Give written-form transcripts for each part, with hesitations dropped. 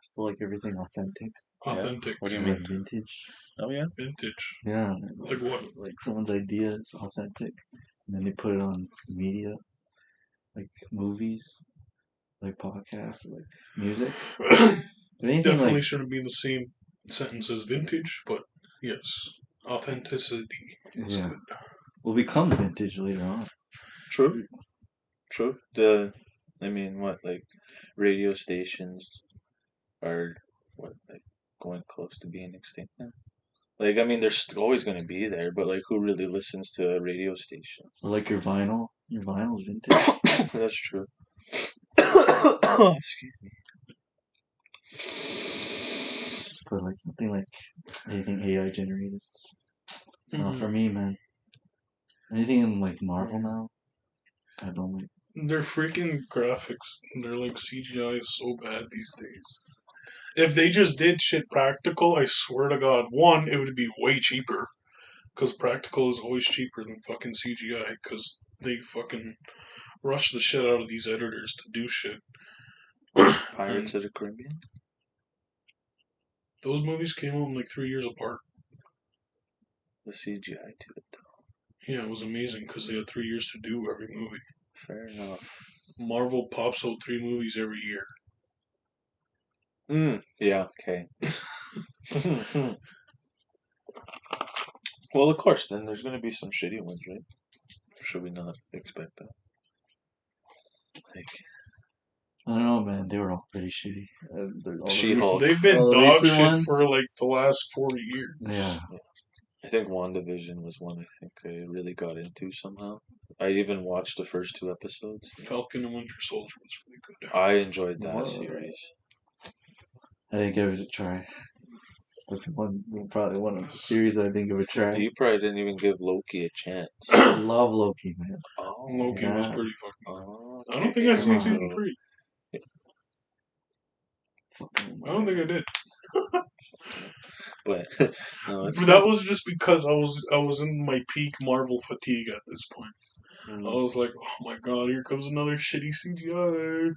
still like everything authentic. Authentic. What do you Like mean? vintage. Oh yeah. Vintage. Yeah. Like what? Like someone's idea is authentic. And then they put it on media. Like movies. Like podcasts. Like music. Anything Definitely like... shouldn't be in the same sentence as vintage, but yes, authenticity is Yeah. good. Will become vintage later on. True. True. Like radio stations are like going close to being extinct now. Like, I mean, they're always going to be there, but like, who really listens to a radio station? Or like your vinyl. Your vinyl's vintage. That's true. Excuse me. But like something like anything AI generated. It's not for me, man. Anything in like Marvel now, I don't like. Their freaking graphics, they're like CGI is so bad these days. If they just did shit practical, I swear to God, one, it would be way cheaper. Because practical is always cheaper than fucking CGI. Because they fucking rush the shit out of these editors to do shit. Pirates of the Caribbean? Those movies came out in like 3 years apart. The CGI to it, though. Yeah, it was amazing because they had 3 years to do every movie. Fair enough. Marvel pops out 3 movies every year. Yeah, okay. Well, of course, then there's going to be some shitty ones, right? Should we not expect that? Like, I don't know, man. They were all pretty shitty. She-Hulk. They've been all the dog recent shit ones? for like the last 40 years. Yeah. I think WandaVision was one I think I really got into somehow. I even watched the first 2 episodes. Falcon and Winter Soldier was really good. I enjoyed that What? series. I didn't give it a try. That's probably one of the series I didn't give it a try. You probably didn't even give Loki a chance. I love Loki, man. Oh, Loki was yeah. pretty fucking good. oh, I don't think I seen Come on. season 3. Fucking I don't think I did. But no, it's But that was just because I was in my peak Marvel fatigue at this point. I was like, oh my god, here comes another shitty CGI.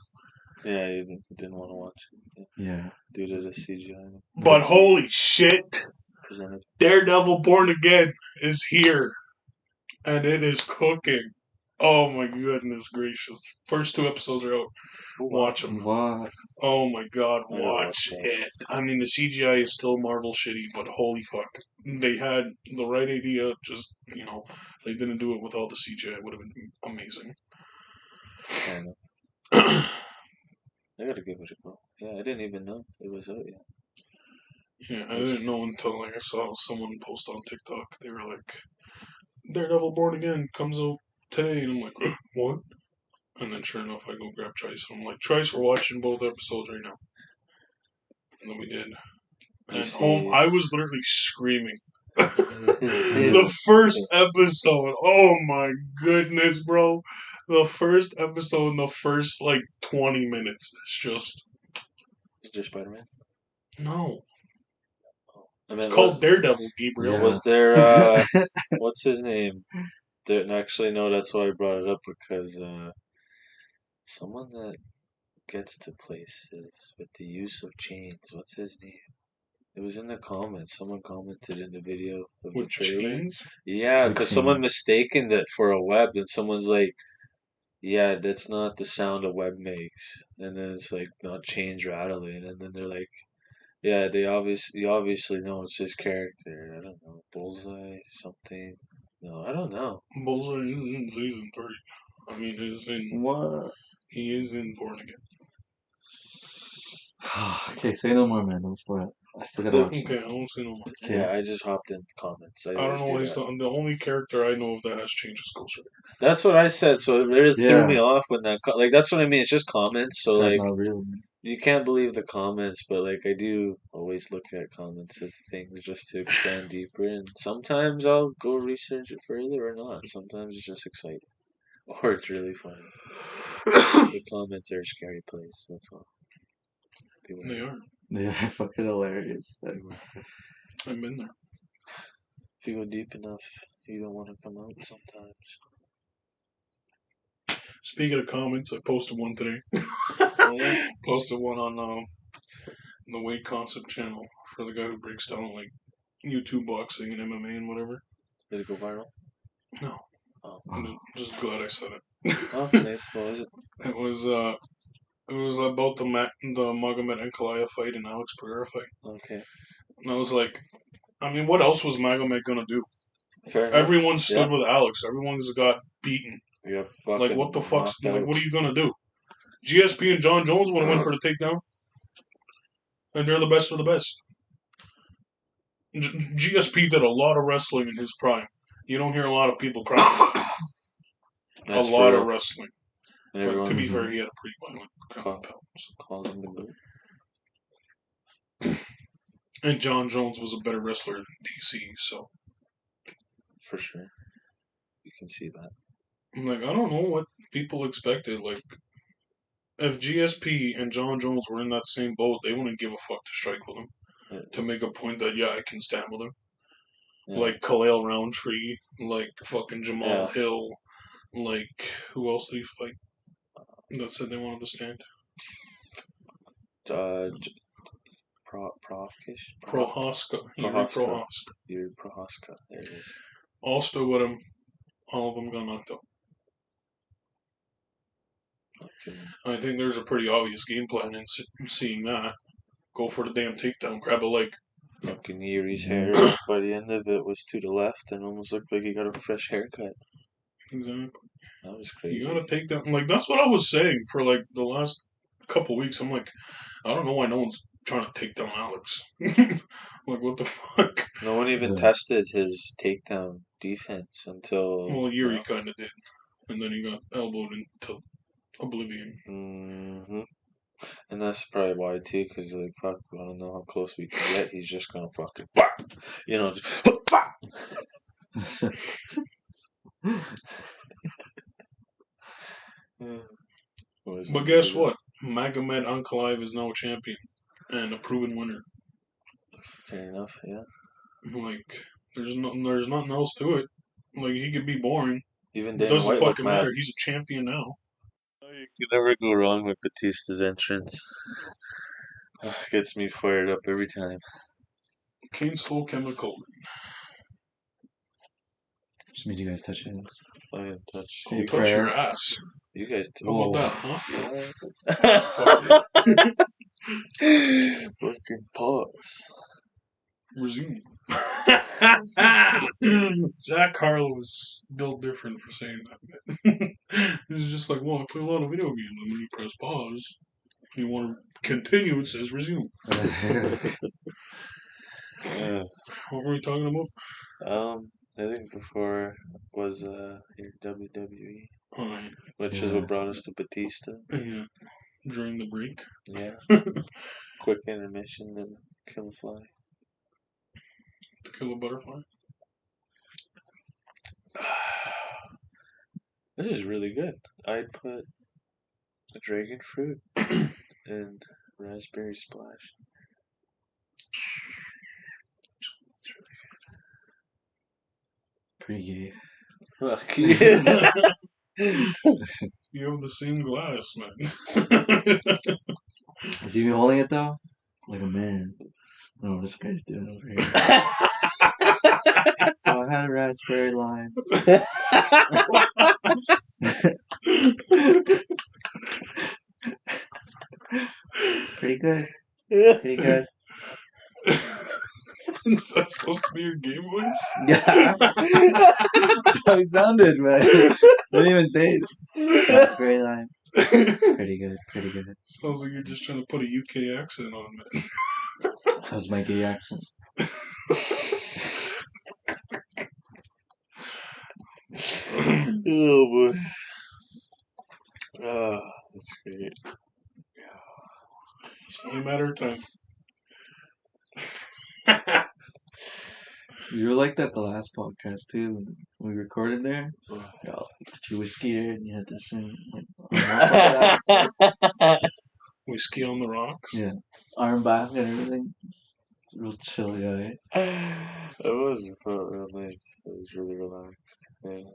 Yeah, you didn't want to watch it. Yeah. Due to the CGI But holy shit, presented. Daredevil Born Again is here. And it is cooking. Oh my goodness gracious. First 2 episodes are out. Watch them. What? Oh my god, I gotta watch watch that. it. I mean, the CGI is still Marvel shitty, but holy fuck. They had the right idea, just, if they didn't do it with all the CGI, it would have been amazing. I know. I gotta give it a go. Yeah, I didn't even know it was out yet. Yeah, I didn't know until I saw someone post on TikTok. They were like, Daredevil Born Again comes out today, and I'm like, what? And then sure enough, I go grab Trice, and I'm like, Trice, we're watching both episodes right now. And then we did. And I was literally screaming. The first episode, oh my goodness, bro. The first episode in the first, 20 minutes, it's just... Is there Spider-Man? No. I mean, It's called Daredevil, Gabriel. Yeah. Was there, what's his name? Actually, no, that's why I brought it up, because someone that gets to places with the use of chains, what's his name? It was in the comments. Someone commented in the video of the With trailer. chains? Yeah, Like because chains. someone mistaken that for a web, and someone's like, yeah, that's not the sound a web makes. And then it's like, not chains rattling. And then they're like, yeah, you obviously know it's his character. I don't know, Bullseye, something. No, I don't know. Bullseye is in season 3. I mean, What? he is in Born Again. Okay, say no more, man. Don't spoil it. I still gotta watch it. Okay, I won't say no more. Okay. Yeah, I just hopped in comments. I don't know what he's done. The only character I know of that has changed is Ghost Rider. That's what I said. So it really threw Yeah. me off when like that's what I mean. It's just comments. So That's like not real, man. you can't believe the comments, but like I do always look at comments of things just to expand deeper. And sometimes I'll go research it further or not. Sometimes it's just exciting or it's really funny. The comments are a scary place. That's all. People They are. They are fucking hilarious. I've been there. If you go deep enough, you don't want to come out sometimes. Speaking of comments, I posted one today. Oh, yeah? Posted one on the Weight Concept channel for the guy who breaks down like YouTube boxing and MMA and whatever. Did it go viral? No. Oh. I'm just glad I said it. Oh, nice. What was it? It was about the Magomed Ankalaev fight and Alex Pereira fight. Okay. And I was like, I mean, what else was Magomed gonna do? Fair enough. Everyone stood with Alex. Everyone's got beaten. Yeah, fucking Like, what the fuck's... knocked Like, out. what are you gonna do? GSP and John Jones want to win for the takedown? And they're the best of the best. GSP did a lot of wrestling in his prime. You don't hear a lot of people cry. That's a lot real. of wrestling. And But everyone to be fair, he had a pretty violent ground calls him the goat. And John Jones was a better wrestler than DC, so... For sure. You can see that. Like, I don't know what people expected. Like, if GSP and John Jones were in that same boat, they wouldn't give a fuck to strike with him. Yeah. To make a point that, yeah, I can stand with him. Yeah. Like Khalil Roundtree, like fucking Jamal Yeah. Hill, like, who else did he fight that said they wanted to stand? Prohaska. Yuri Prohaska. Yuri Prohaska. There it is. All stood with him. All of them got knocked out. Okay. I think there's a pretty obvious game plan in seeing that. Go for the damn takedown, grab a leg. Fucking Yuri's hair by the end of it was to the left and almost looked like he got a fresh haircut. Exactly. That was crazy. You gotta take down. Like, that's what I was saying for like the last couple weeks. I'm like, I don't know why no one's trying to take down Alex. Like, what the fuck? No one even tested his takedown defense until... Well, Yuri kind of did. And then he got elbowed into oblivion. Mm-hmm. And that's probably why, too, because, like, fuck, I don't know how close we can get. He's just gonna fucking... You know, just... But guess what? Magomed Ankalaev is now a champion. And a proven winner. Fair enough, yeah. Like, there's nothing else to it. Like, he could be boring. Even It doesn't fucking matter. He's a champion now. You can never go wrong with Batista's entrance. Gets me fired up every time. Kane Slow Chemical. Just made you guys touch hands. I didn't touch. You touch your ass. You guys How about that, huh? Fucking pause. Resume. Jack Harlow was built different for saying that. He was just like, well, I play a lot of video games, and when you press pause, you want to continue, it says resume. What were we talking about? I think before was your WWE, Right. which is what brought us to Batista. Yeah. During the break. Yeah. Quick intermission, then kill a fly. To kill a butterfly. This is really good. I'd put a dragon fruit and raspberry splash. It's Pretty gay. really good. You have the same glass, man. Is he holding it though? Like a man. I don't know what this guy's doing over here. So I had a raspberry lime. It's pretty good. Pretty good. Is that supposed to be your game voice? Yeah. That's how it sounded, man. Didn't even say it. Raspberry lime. Pretty good. Pretty good. Sounds like you're just trying to put a UK accent on, man. How's my gay accent? Oh boy. Oh, that's great. It's only a matter of time. You were like that the last podcast too. When we recorded there. Yeah, put your whiskey there and you had to sing like Whiskey on the rocks. yeah, arm back and everything. It's a real chill guy. It felt real nice. It was really relaxed. Yeah.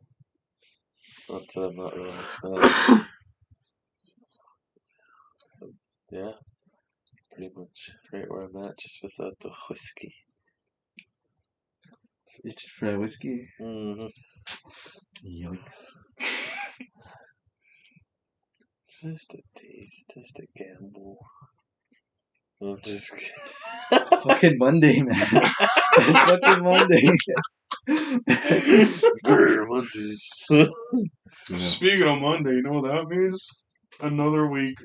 It's not that I'm not relaxed now. Yeah. pretty much right where I'm at, just without the whiskey. You just try whiskey? Mm-hmm. Yikes. Just a taste, just a gamble. I'm just kidding. It's fucking Monday, man. It's fucking Monday. Speaking of Monday, you know what that means? Another week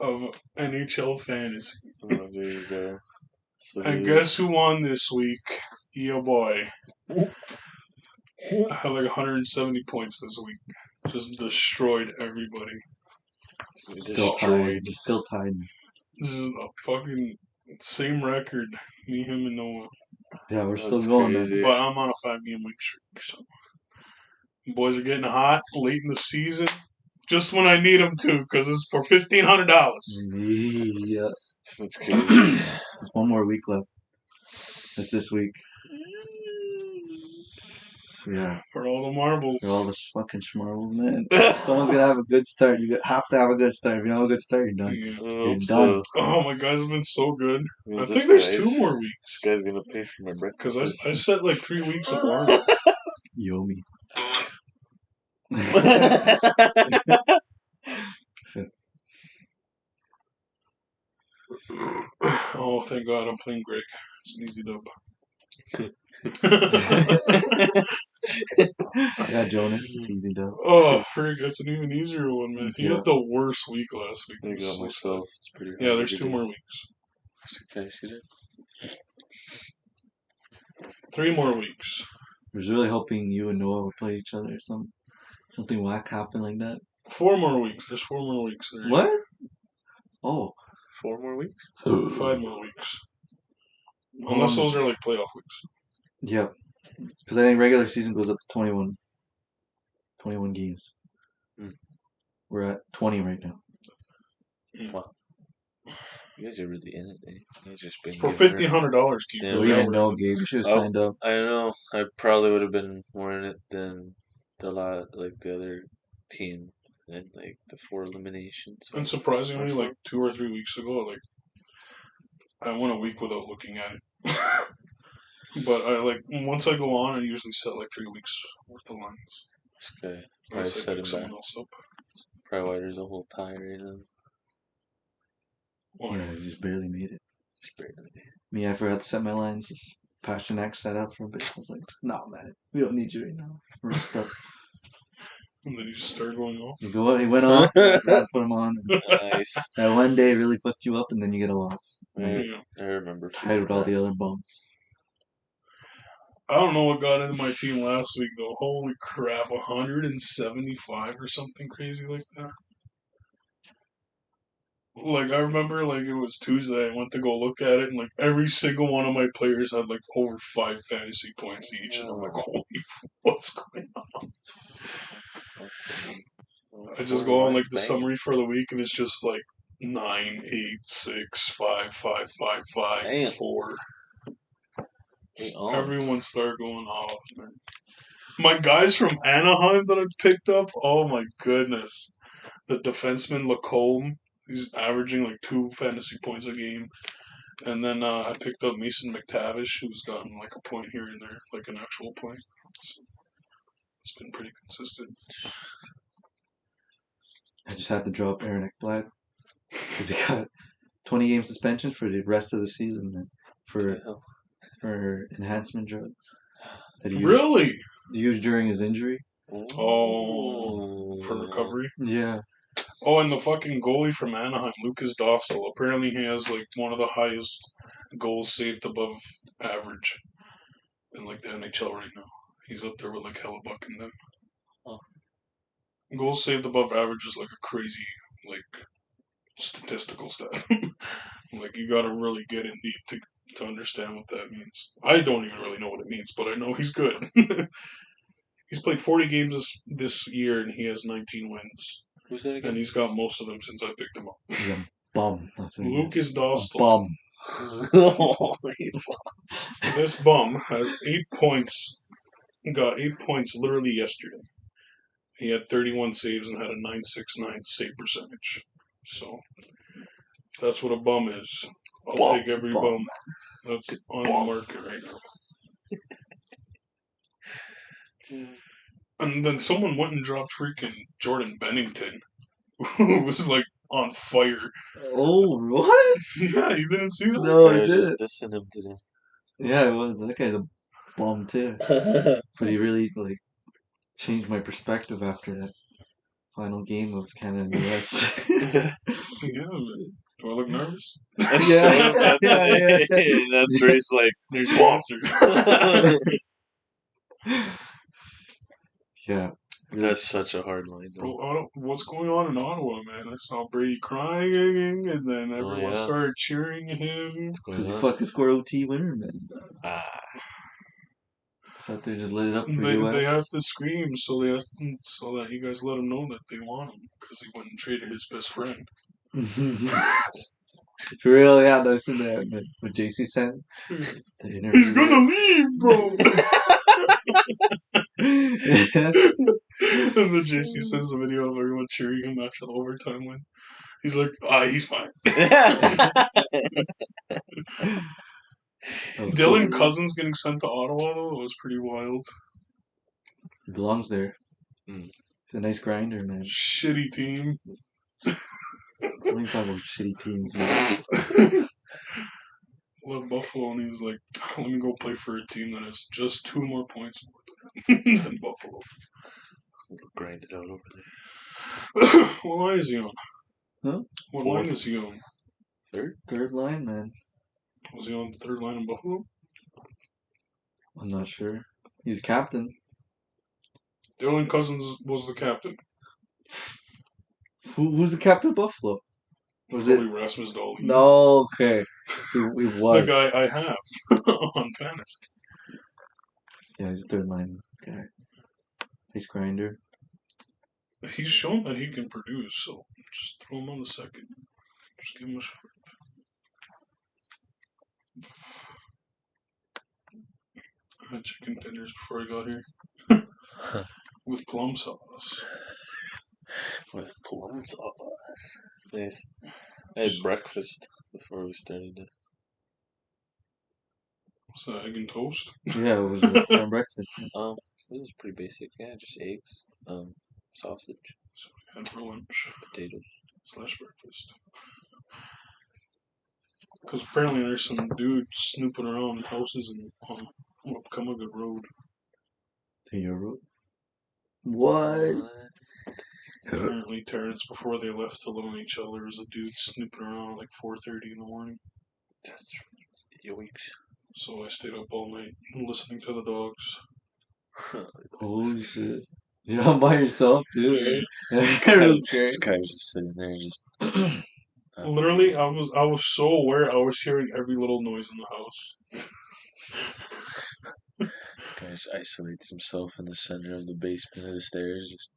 of NHL fantasy. Oh, there you go. So And guess who won this week? Yeah, boy. I had like 170 points this week. Just destroyed everybody. Still tied. You're still tied. This is a fucking same record. Me, him, and Noah. Yeah, we're still That's going, crazy. man. But I'm on a 5-game win streak. So. Boys are getting hot late in the season. Just when I need them to, because it's for $1,500. Yeah. That's crazy. One more week left. It's this week. Yeah. For all the marbles. For all the fucking schmarbles, man. Someone's gonna have a good start. You have to have a good start. If you don't have a good start, you're done. Yeah. You're done. Oh, my guys have been so good. I think This there's 2 more weeks. This guy's gonna pay for my breakfast. Because I set like 3 weeks of marbles. Yomi. Oh, thank God I'm playing Greg. It's an easy dub. I got Jonas. It's easy dub. Oh, frig, that's an even easier one, man. He Yeah. had the worst week last week. I It was got so myself. It's pretty hard. sad. Yeah, there's every 2 day. more weeks. Can I see that? 3 more weeks. I was really hoping you and Noah would play each other or something whack happened like that. 4 more weeks. There's 4 more weeks. There. What? Oh. 4 more weeks? 5 more weeks. Unless those are like playoff weeks. Yeah. Because I think regular season goes up to 21 games. We're at 20 right now. Wow. You guys are really in it, eh? You guys just been For giving her- $1,500, keep Damn, We yeah, didn't know, Gabe. You should have signed up. I know. I probably would have been more in it than the other team and like the 4 eliminations. And surprisingly, like 2 or 3 weeks ago, like I went a week without looking at it. But I like once I go on, I usually set like 3 weeks worth of lines. This guy probably Unless I set him pick back. someone else up. Probably why there's a whole tie right now. Well, Yeah, I just barely made it. Just barely. Me, I forgot to set my lines. Just Pasternak set up for a bit. I was like, nah, man. We don't need you right now. We're stuck. and then you just started going off. He went off. Gotta put him on. Nice. That one day really fucked you up, and then you get a loss. I, Yeah. I remember. Tied with all the other bums. I don't know what got into my team last week though. Holy crap, 175 or something crazy like that. Like I remember, like it was Tuesday. I went to go look at it, and like every single one of my players had like over 5 fantasy points each, and I'm like, holy, what's going on? I just go on like the summary for the week, and it's just like 9, 8, 6, 5, 5, 5, 5, Damn. 4. Hey, Everyone started going off, man. My guys from Anaheim that I picked up, oh my goodness. The defenseman Lacombe, he's averaging like 2 fantasy points a game. And then I picked up Mason McTavish, who's gotten like a point here and there, like an actual point. So it's been pretty consistent. I just had to drop Aaron Ekblad because he got 20-game suspension for the rest of the season, man, for enhancement drugs that he Really? used during his injury. Oh, for recovery? Yeah. Oh, and the fucking goalie from Anaheim, Lucas Dostal, apparently he has like one of the highest goals saved above average in like the NHL right now. He's up there with like Hellebuck and them. Oh. Goals saved above average is like a crazy like statistical stat. Like you got to really get in deep to understand what that means. I don't even really know what it means, but I know he's good. He's played 40 games this year and he has 19 wins. Who's that again? And he's got most of them since I picked him up. He's a bum. That's what he Lucas is. Dostal. A bum. Holy fuck. This bum has 8 points. Got 8 points literally yesterday. He had 31 saves and had a .969 save percentage. So that's what a bum is. I'll take every bum that's on the market right now. And then someone went and dropped freaking Jordan Bennington, who was like on fire. Oh, what? Yeah, you didn't see that? No, I was didn't. just dissing him today. Yeah, it was. That guy's a bum too. But he really like changed my perspective after that final game of Canada and US. Yeah, do I look nervous? Yeah. That's where he's like, there's your answer. Yeah. That's such a hard line, Bro, though. what's going on in Ottawa, man? I saw Brady crying, and then everyone started cheering him. Because he fucking scored OT winner, man. So out there just lit it up for US. They have to scream so that you guys let him know that they want him because he went and traded his best friend. For real, yeah, that's in there. What JC sent. He's gonna leave, bro. And then JC sends the video of everyone cheering him after the overtime win. He's like, he's fine. Dylan Cousins getting sent to Ottawa, though, was pretty wild. He belongs there. He's a nice grinder, man. Shitty team. What are you talking about shitty teams, man? Love Buffalo, and he was like, let me go play for a team that has just 2 more points than Buffalo. Grind it out over there. What line is he on? Huh? What line is he on? Third line, man. Was he on the 3rd line in Buffalo? I'm not sure. He's captain. Dylan Cousins was the captain. Who's the captain of Buffalo? Was it Rasmus Dahlin? No, okay. He was. The guy I have on fantasy. Yeah, he's a third line guy. He's grinder. He's shown that he can produce, so just throw him on the second. Just give him a shot. I had chicken tenders before I got here. With plum sauce. With plum sauce. Nice. I had breakfast before we started this. What's that, egg and toast? Yeah, it was a breakfast. This is pretty basic. Yeah, just eggs, sausage. So we had for lunch. Potatoes. / breakfast. Because apparently there's some dude snooping around houses on Wikwemikong Road. Your road? What? Apparently, Terrence, before they left to loan each other, there was a dude snooping around at like 4:30 in the morning. That's yoicks. So I stayed up all night listening to the dogs. Holy shit. You're not by yourself, dude. This guy was just sitting there, just. Literally, I was so aware I was hearing every little noise in the house. This guy just isolates himself in the center of the basement of the stairs, just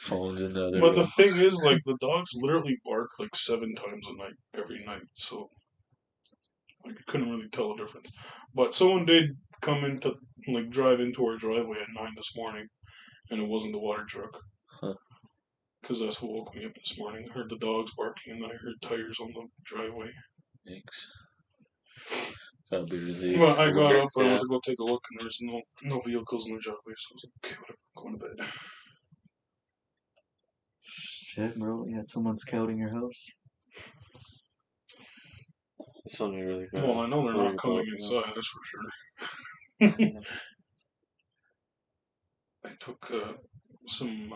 phones in the other But room. the thing is, like, the dogs literally bark like 7 times a night, every night, so like, I couldn't really tell the difference. But someone did come into, like, drive into our driveway at 9 this morning, and it wasn't the water truck. Because that's what woke me up this morning. I heard the dogs barking, and then I heard tires on the driveway. Thanks. That'll be really. Well, I got up and I went to go take a look, and there was no vehicles in the driveway, so I was like, okay, whatever, I'm going to bed. Shit, bro. You had someone scouting your house. It's something really good. Well, I know they're not coming inside, that's for sure. I took some.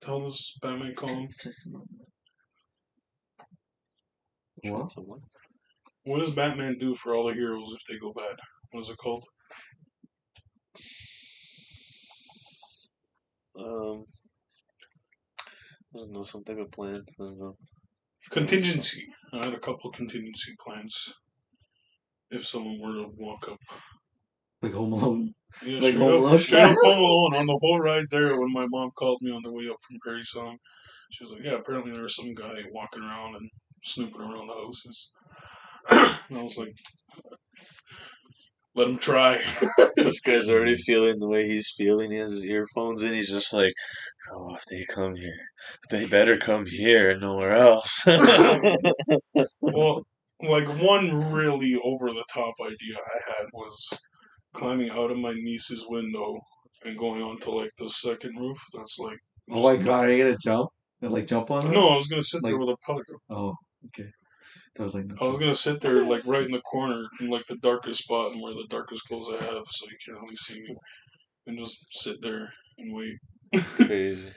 How does Batman call him? What? What does Batman do for all the heroes if they go bad? What is it called? I don't know, some type of plan. I don't know. Contingency. I had a couple of contingency plans. If someone were to walk up. Like Home Alone? Yeah, like straight up Home Alone. On the whole ride there, when my mom called me on the way up from Prairie Song, she was like, yeah, apparently there was some guy walking around and snooping around the houses. And I was like, Let him try. This guy's already feeling the way he's feeling. He has his earphones in. He's just like, oh, if they come here, they better come here and nowhere else. Well, like one really over the top idea I had was climbing out of my niece's window and going onto like the second roof. That's like. Oh my god, are you gonna jump? And like jump on her? No, I was gonna sit there Like- with a pelican. Oh, okay. That was like no I was jump. gonna sit there like right in the corner in like the darkest spot and wear the darkest clothes I have so you can't really see me. And just sit there and wait. Crazy.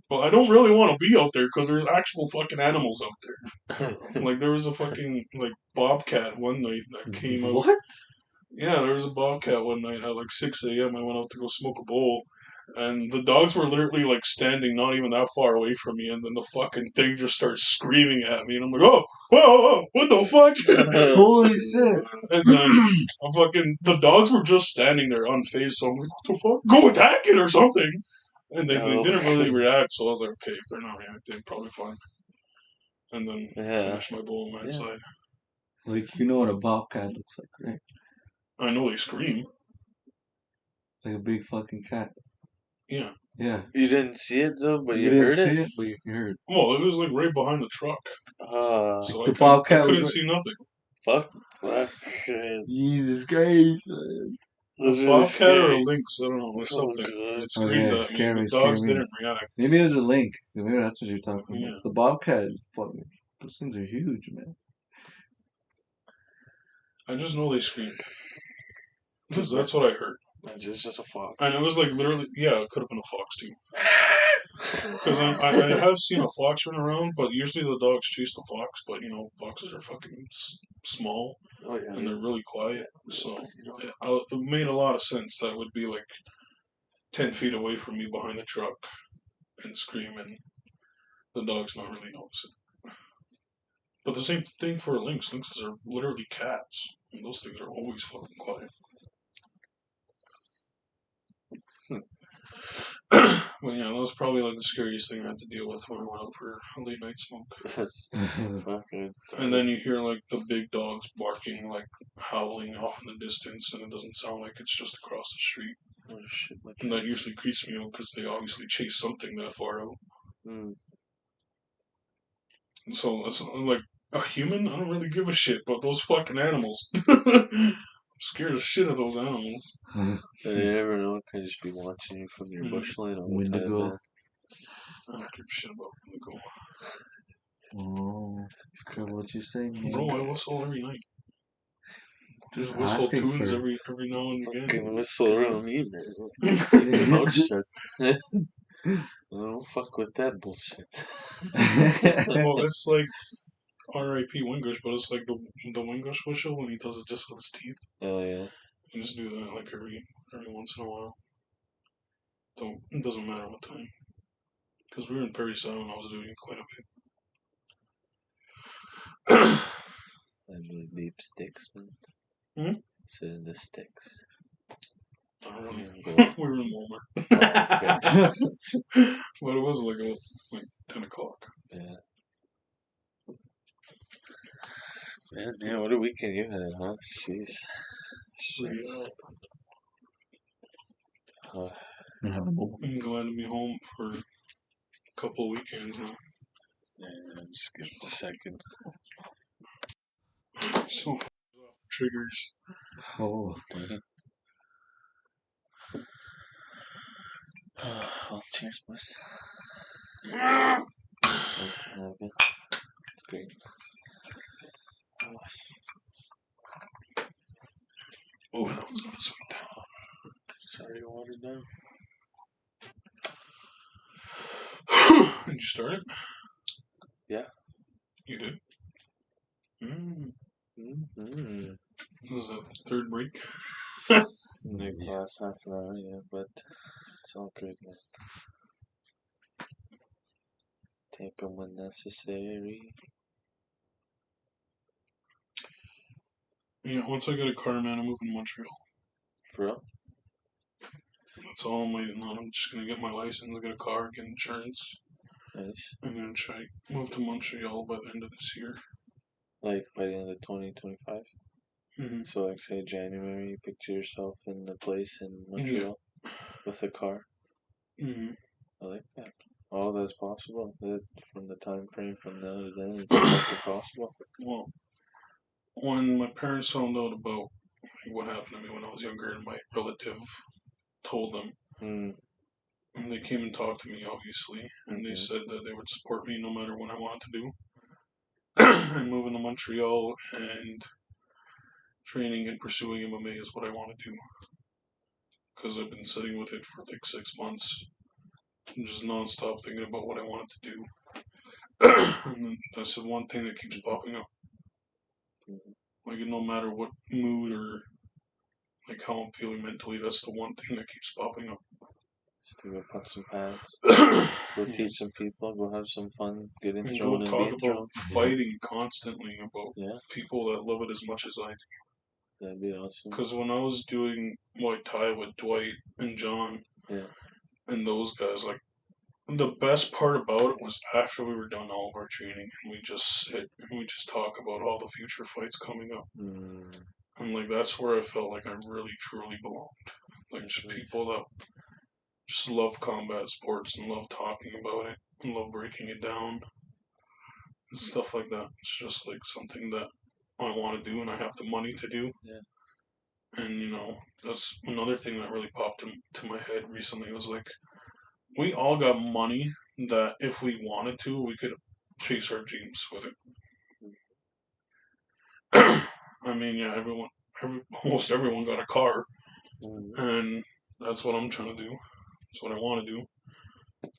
But I don't really want to be out there because there's actual fucking animals out there. Like there was a fucking like bobcat one night that came out. What? Yeah, there was a bobcat one night at like 6 a.m. I went out to go smoke a bowl. And the dogs were literally like standing not even that far away from me, and then the fucking thing just starts screaming at me, and I'm like, oh, whoa, what the fuck? Holy shit. And then the dogs were just standing there unfazed, so I'm like, what the fuck? Go attack it or something. And they didn't really react, so I was like, okay, if they're not reacting, probably fine. And then finished my bowl and went inside. Like, you know what a bobcat looks like, right? I know they scream. Like a big fucking cat. Yeah. Yeah. You didn't see it though, but you didn't heard see it? But you heard. Well, it was like right behind the truck, so The I bobcat couldn't was see nothing. Fuck. Jesus Christ, man. A bobcat or a lynx, I don't know, or something. God. It screamed at me. The dogs didn't react. Maybe it was a link. Maybe that's what you're talking Yeah. about. The bobcat is fucking. Those things are huge, man. I just know they screamed. Because that's what I heard. It's just a fox. And it was like literally, yeah, it could have been a fox too. Because I have seen a fox run around, but usually the dogs chase the fox. But you know, foxes are fucking small and they're really quiet. So it made a lot of sense that it would be like 10 feet away from me behind the truck and scream, and the dog's not really noticing. But the same thing for a lynx. Lynxes are literally cats, and those things are always fucking quiet. But yeah, that was probably like the scariest thing I had to deal with when I went out for a late night smoke. That's fucking. And then you hear like the big dogs barking, like howling off in the distance, and it doesn't sound like it's just across the street. Oh shit! And that usually creeps me out because they obviously chase something that far out. Mm. And so it's like a human. I don't really give a shit, but those fucking animals. I'm scared as shit of those animals. You never know. It could just be watching you from your bush line all the time. Windigo. Man. I don't give a shit about Wikwemikong. Oh, it's kind of what you're saying. Bro, I whistle every night. Just whistle asking tunes for- every now and again. Fucking whistle around me, man. Oh shit! I don't fuck with that bullshit. Well, it's like R.I.P. Wingush, but it's like the Wingush whistle when he does it just with his teeth. Oh yeah. You just do that like every once in a while. It doesn't matter what time. Because we were in Perry Sound, I was doing it quite a bit. And those deep sticks, man. Hmm? Sit in the sticks. We were in Walmart. But it was like 10 o'clock. Yeah. Man, yeah, what a weekend you had, huh? Jeez. I'm glad to be home for a couple of weekends now. Yeah, just give it a second. So off the triggers. Oh, Well, cheers, boys. Nice to have you. It's great. Oh, that was not sweet. Sorry you watered down. Did you start it? Yeah. You did? Mm-hmm. Was that the third break? New class half an hour, yeah, but it's all good, man. Take them when necessary. Yeah, once I get a car, man, I'm moving to Montreal. For real? That's all I'm waiting on. I'm just going to get my license, get a car, get insurance. Nice. I'm going to try move to Montreal by the end of this year. Like by the end of 2025? Mm-hmm. So, like, say January, you picture yourself in a place in Montreal with a car. Mm-hmm. I like that. All that's possible. That from the time frame from now to then, it's definitely possible. Well, when my parents found out about what happened to me when I was younger, and my relative told them, Mm. and they came and talked to me, obviously, and they said that they would support me no matter what I wanted to do. And moving to Montreal and training and pursuing MMA is what I want to do. Because I've been sitting with it for like 6 months, and just nonstop thinking about what I wanted to do. And then that's the one thing that keeps popping up. Like, no matter what mood or like how I'm feeling mentally, that's the one thing that keeps popping up. Just to go punch some pads, go teach some people, go have some fun, getting And thrown go and talk being about thrown. fighting constantly about Yeah, people that love it as much as I do. that'd be awesome. Because when I was doing Muay Thai with Dwight and John and those guys, like, the best part about it was after we were done all of our training and we just sit and we just talk about all the future fights coming up. And like that's where I felt like I really truly belonged. Like just people that just love combat sports and love talking about it and love breaking it down and stuff like that. It's just like something that I want to do and I have the money to do. Yeah. And that's another thing that really popped into my head recently was like we all got money that if we wanted to, we could chase our dreams with it. I mean, yeah, almost everyone got a car, and that's what I'm trying to do. That's what I want to do.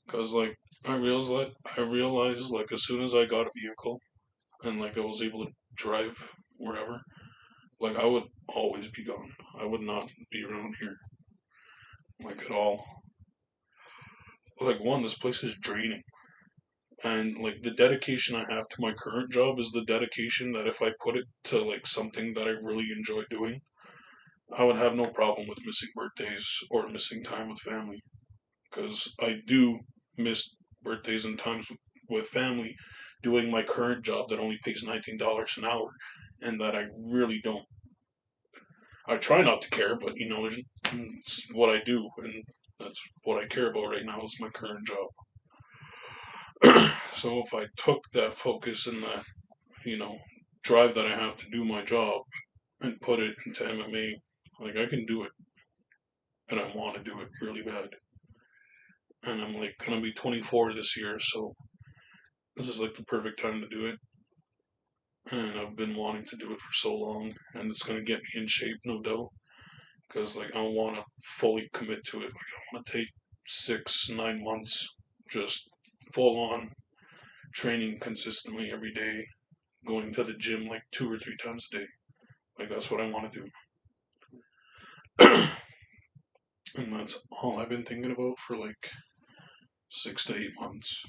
Cause like I realized like as soon as I got a vehicle, and like I was able to drive wherever, like I would always be gone. I would not be around here, like at all. Like this place is draining. And like the dedication I have to my current job is the dedication that if I put it to like something that I really enjoy doing, I would have no problem with missing birthdays or missing time with family. Because I do miss birthdays and times with family doing my current job that only pays $19 an hour and that I really don't. I try not to care, but it's what I do and that's what I care about right now is my current job. So if I took that focus and that, drive that I have to do my job and put it into MMA, like I can do it. And I want to do it really bad. And I'm like gonna be 24 this year, so this is like the perfect time to do it. And I've been wanting to do it for so long, and it's gonna get me in shape, no doubt. Because like I want to fully commit to it. Like I want to take 6, 9 months, just full on training consistently every day, going to the gym like 2 or 3 times a day. Like that's what I want to do. And that's all I've been thinking about for like 6 to 8 months.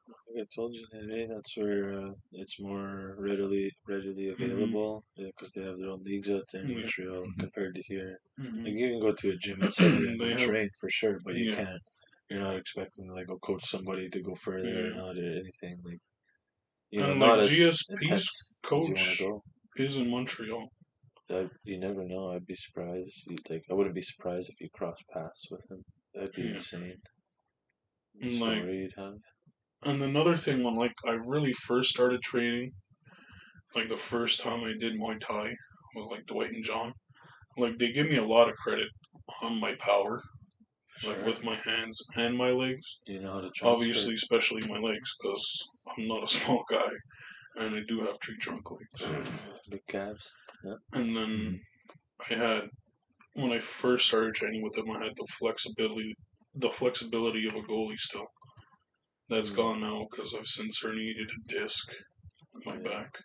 Like I told you today, that's where it's more readily available because they have their own leagues out there in Montreal compared to here. Like you can go to a gym in Sudbury and go train for sure, but you can't. You're not expecting to like go coach somebody to go further or not or anything like. And not like as GSP's intense coach as you want to go. is in Montreal. You never know. I'd be surprised. I wouldn't be surprised if you cross paths with him. That'd be insane. The story you'd have. And another thing, when like I really first started training, like the first time I did Muay Thai with like Dwight and John, like they give me a lot of credit on my power, like with my hands and my legs. You know how to transfer. Obviously, especially my legs, because I'm not a small guy, and I do have tree trunk legs. Big calves. Yeah. And then when I first started training with them, I had the flexibility of a goalie still. That's gone now because I've since herniated a disc in my back.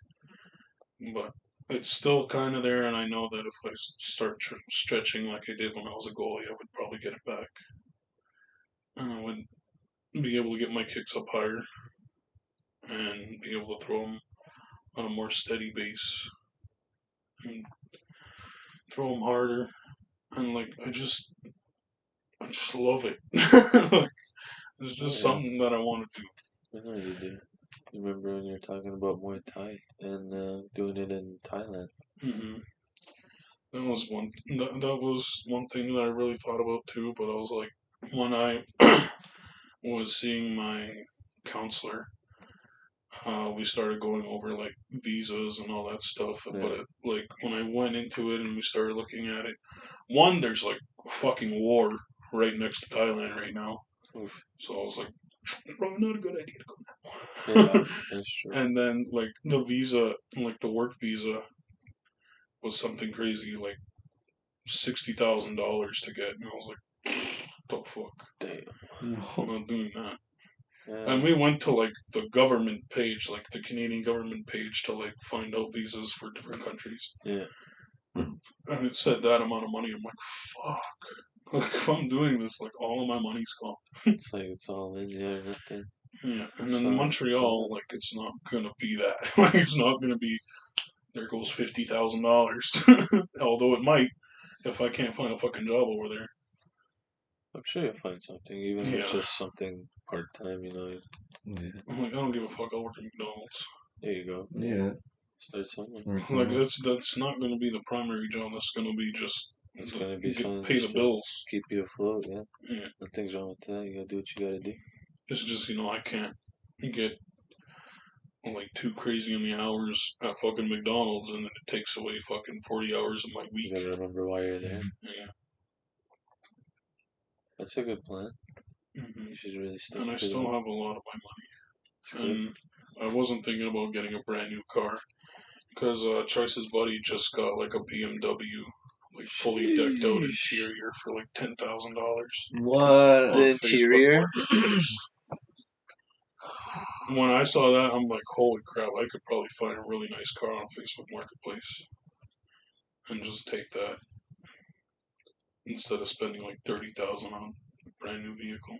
But it's still kind of there, and I know that if I start stretching like I did when I was a goalie, I would probably get it back. And I would be able to get my kicks up higher and be able to throw them on a more steady base and throw them harder. And like I just love it. Like, it's just something that I want to do. I know you do. You remember when you were talking about Muay Thai and doing it in Thailand? Mm-hmm. That was one thing that I really thought about too. But I was like, when I was seeing my counselor, we started going over like visas and all that stuff. Yeah. But like when I went into it and we started looking at it, one, there's like a fucking war right next to Thailand right now. Oof. So I was like, probably not a good idea to go Yeah, now. that's true. And then like the visa, like the work visa, was something crazy, like $60,000 to get, and I was like, the fuck, Damn. I'm not doing that. Yeah. And we went to like the government page, like the Canadian government page, to like find out visas for different countries. Yeah. And it said that amount of money. I'm like, fuck. Like if I'm doing this, like all of my money's gone. It's like it's all in there, nothing. Yeah, and then So, Montreal, like it's not gonna be that. Like it's not gonna be. There goes $50,000. Although it might, if I can't find a fucking job over there. I'm sure you'll find something, even if it's Yeah. just something part time. Yeah. I'm like, I don't give a fuck. I'll work at McDonald's. There you go. Yeah. Start somewhere. Like that's not going to be the primary job. That's going to be just It's gonna be something pay the just to bills. keep you afloat. Yeah. Yeah, Nothing's wrong with that. You gotta do what you gotta do. it's just I can't get like too crazy in the hours at fucking McDonald's, and then it takes away fucking 40 hours of my You week. gotta remember why you're there. Yeah. That's a good plan. Mm-hmm. You should really stick And I to still that. have a lot of my It's good. money. And I wasn't thinking about getting a brand new car because Choice's buddy just got like a BMW, like fully decked out interior for like $10,000. What? The interior? When I saw that, I'm like, holy crap, I could probably find a really nice car on Facebook Marketplace and just take that instead of spending like $30,000 on a brand new vehicle.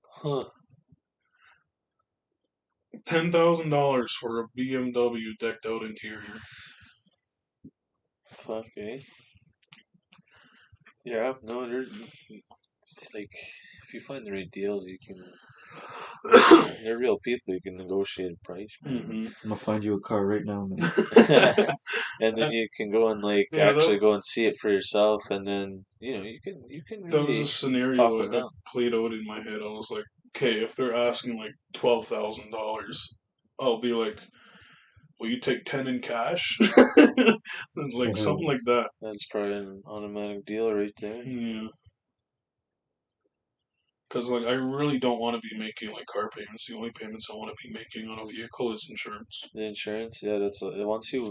Huh. $10,000 for a BMW decked out interior. Fuck, eh? Yeah, no, there's like, if you find the right deals, you can. They're real people. You can negotiate a price, man. Mm-hmm. I'm gonna find you a car right now, man. And then you can go and like Yeah, actually go and see it for yourself, and then you can That was really a scenario talk that them down. played out in my head. I was like, okay, if they're asking like $12,000, I'll be like, will you take 10 in cash? Like something like that. That's probably an automatic deal right there. Yeah. Because like I really don't want to be making like car payments. The only payments I want to be making on a vehicle is insurance. The insurance, yeah, once you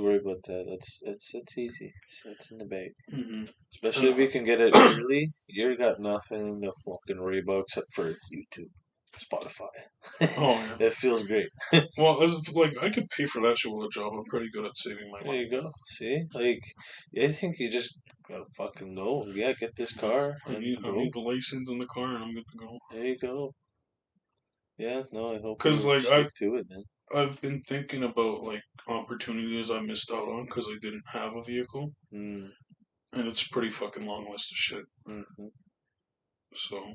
worry about that, it's easy. It's in the bag. Mm-hmm. Especially if you can get it early, you got nothing to fucking worry about except for YouTube, Spotify. Oh yeah. It feels great. Well, like I could pay for that shit with a job. I'm pretty good at saving my There money. you go. See, like, I think you just gotta fucking know. Yeah, get this car I and need go. the license in the car, and I'm good to go. There you go. Yeah, no, I hope 'Cause, you like, stick to it, man. I've been thinking about like opportunities I missed out on because I didn't have a vehicle, Mm, and it's a pretty fucking long list of shit. mm-hmm. So,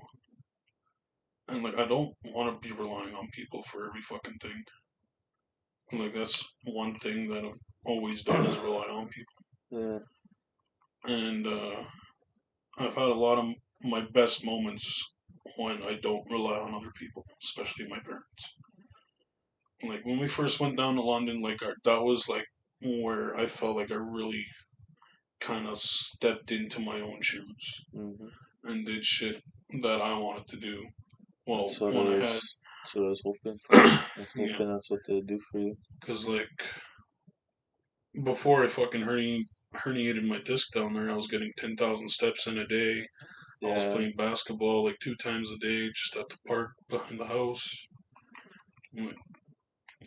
and like I don't want to be relying on people for every fucking thing. Like that's one thing that I've always done is rely on people. Yeah. And I've had a lot of my best moments when I don't rely on other people, especially my parents. Like when we first went down to London, like that was like where I felt like I really kind of stepped into my own shoes Mm-hmm. and did shit that I wanted to do. Well, That's what when I I was. had, That's what I was hoping. I was yeah, hoping that's what they'd do for you. because like before I fucking herniated my disc down there, I was getting 10,000 steps in a day. I was Yeah. playing basketball like 2 times a day just at the park behind the house.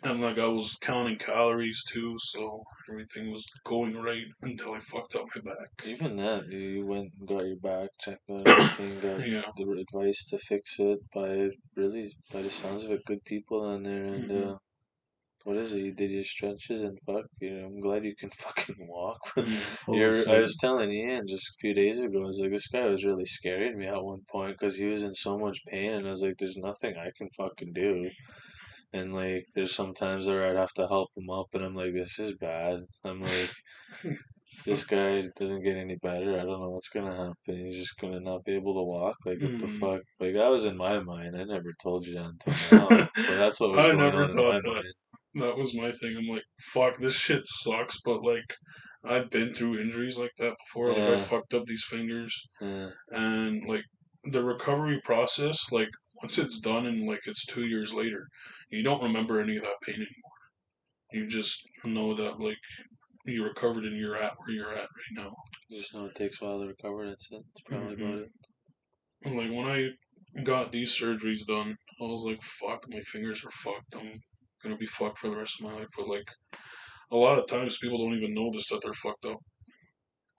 And like I was counting calories too, so everything was going right until I fucked up my back. Even that, you went and got your back checked out, everything, got Yeah. the advice to fix it by the sounds of it, good people on there, and Mhm. what is it? You did your stretches and fuck. I'm glad you can fucking walk. Yeah. I was telling Ian just a few days ago. I was like, this guy was really scaring me at one point because he was in so much pain, and I was like, there's nothing I can fucking do. And like, there's sometimes where I'd have to help him up, and I'm like, this is bad. I'm like, if this guy doesn't get any better, I don't know what's gonna happen. He's just gonna not be able to walk. Like, what the fuck? Like, that was in my mind. I never told you that until now, but that's what was I going never on in thought my that. mind. That was my thing. I'm like, fuck, this shit sucks, but like, I've been through injuries like that before. Like, I Yeah, fucked up these fingers, yeah, and like, the recovery process, like, once it's done and like it's 2 years later, you don't remember any of that pain anymore. You just know that like you recovered and you're at where you're at right now. you just know it takes a while to recover. That's it. That's probably hmm about it. And like when I got these surgeries done, I was like, fuck, my fingers are fucked. I'm gonna be fucked for the rest of my life. But like a lot of times people don't even notice that they're fucked up.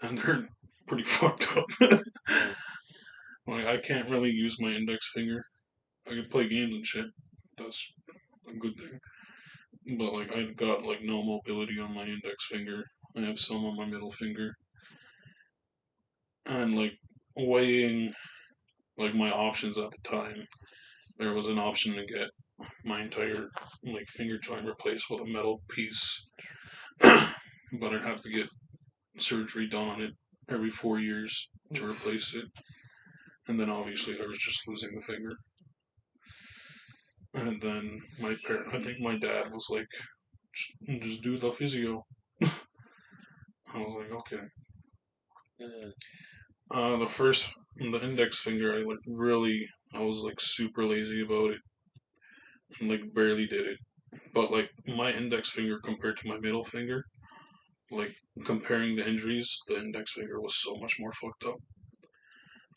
And they're pretty fucked up. Yeah. Like I can't really use my index finger. I can play games and shit. That's a good thing. But like I've got like no mobility on my index finger. I have some on my middle finger. And like weighing like my options at the time, there was an option to get my entire like finger joint replaced with a metal piece. But I'd have to get surgery done on it every 4 years to replace it. And then obviously I was just losing the finger. And then my parent, I think my dad was like, just do the physio. I was like, okay. Yeah. The index finger, I was like super lazy about it and like barely did it. But like my index finger compared to my middle finger, like comparing the injuries, the index finger was so much more fucked up.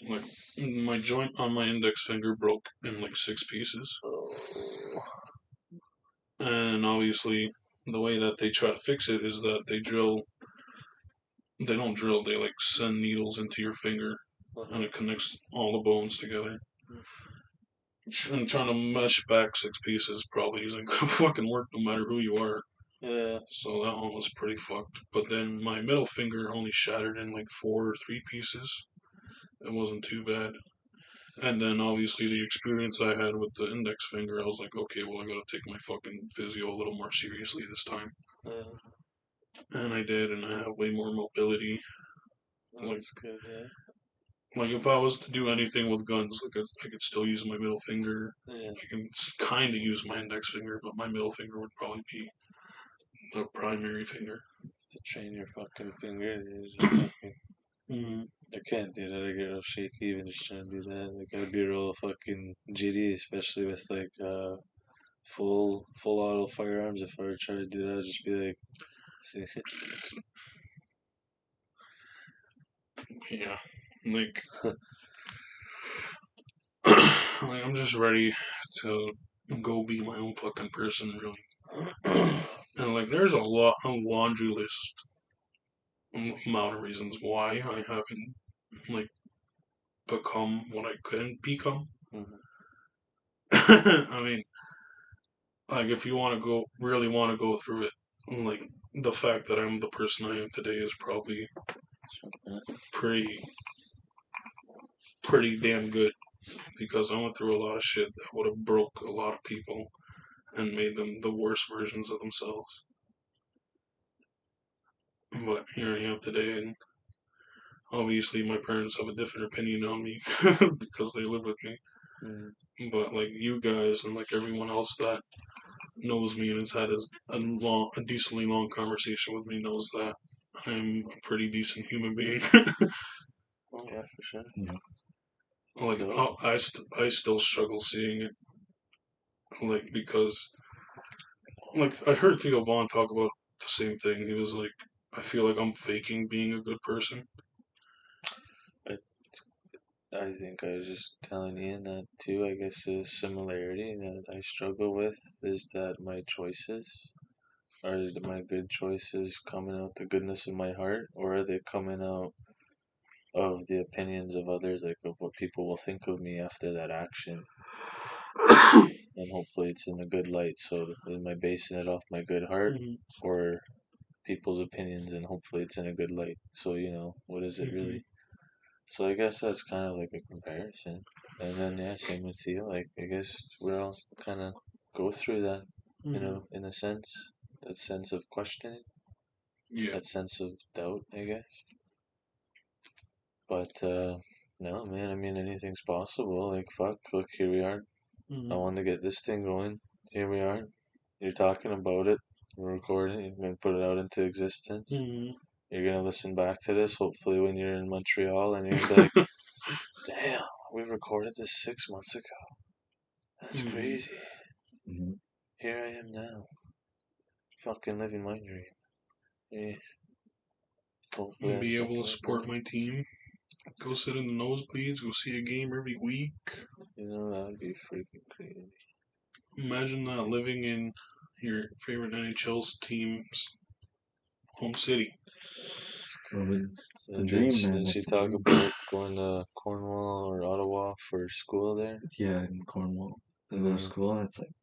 Like my joint on my index finger broke in like 6 pieces. Oh. And obviously, the way that they try to fix it is that they don't drill, they like send needles into your finger and it connects all the bones together. And trying to mesh back 6 pieces probably isn't gonna fucking work no matter who you are. Yeah. So that one was pretty fucked. But then my middle finger only shattered in like 4 or 3 pieces. It wasn't too bad. And then obviously the experience I had with the index finger, I was like, okay, well I gotta take my fucking physio a little more seriously this time. And I did, and I have way more mobility. That's good, yeah. Like if I was to do anything with guns, like I could still use my middle finger. Yeah. I can kind of use my index finger, but my middle finger would probably be the primary finger. To train your fucking finger. Mm-hmm. I can't do that. I get real shaky even just trying to do that. Like I'd be real fucking giddy, especially with like full auto firearms. If I were trying to do that, I'd just be like, Yeah, like, like I'm just ready to go be my own fucking person, really. And like, there's a laundry list amount of reasons why I haven't like become what I could become. I mean, like if you want to go, really want to go through it, like the fact that I'm the person I am today is probably pretty, pretty damn good because I went through a lot of shit that would have broke a lot of people and made them the worst versions of themselves. But here I am today, and obviously my parents have a different opinion on me because they live with me. But like you guys and like everyone else that knows me and has had a decently long conversation with me knows that I'm a pretty decent human being. oh yeah, for sure. Like I still struggle seeing it, like because like I heard Theo Vaughn talk about the same thing. He was like, I feel like I'm faking being a good person. I think I was just telling Ian that too. I guess the similarity that I struggle with is that my choices are my good choices coming out the goodness of my heart, or are they coming out of the opinions of others, like of what people will think of me after that action? And hopefully it's in a good light. So am I basing it off my good heart or people's opinions? And hopefully it's in a good light. So what is it really? So I guess that's kind of like a comparison. And then yeah, same with you. Like I guess we're all kind of go through that, Mm-hmm. you know, in a sense, that sense of questioning, that sense of doubt, I guess. But no, man, I mean, anything's possible. Like, fuck, look, here we are. Mm-hmm. I wanted to get this thing going. Here we are. You're talking about it. We're recording. You're going to put it out into existence. Mm-hmm. You're going to listen back to this, hopefully, when you're in Montreal, and you're going to be like, damn, we recorded this 6 months ago. That's crazy. Mm-hmm. Here I am now. Fucking living my dream. Yeah. Hopefully Be able to support my team. Go sit in the nosebleeds. Go see a game every week. You know, that would be freaking crazy. Imagine that living in your favorite NHL's team's home city. It's the dream, man. Did she talk about going to Cornwall or Ottawa for school there? Yeah, in Cornwall. I go to school, and it's like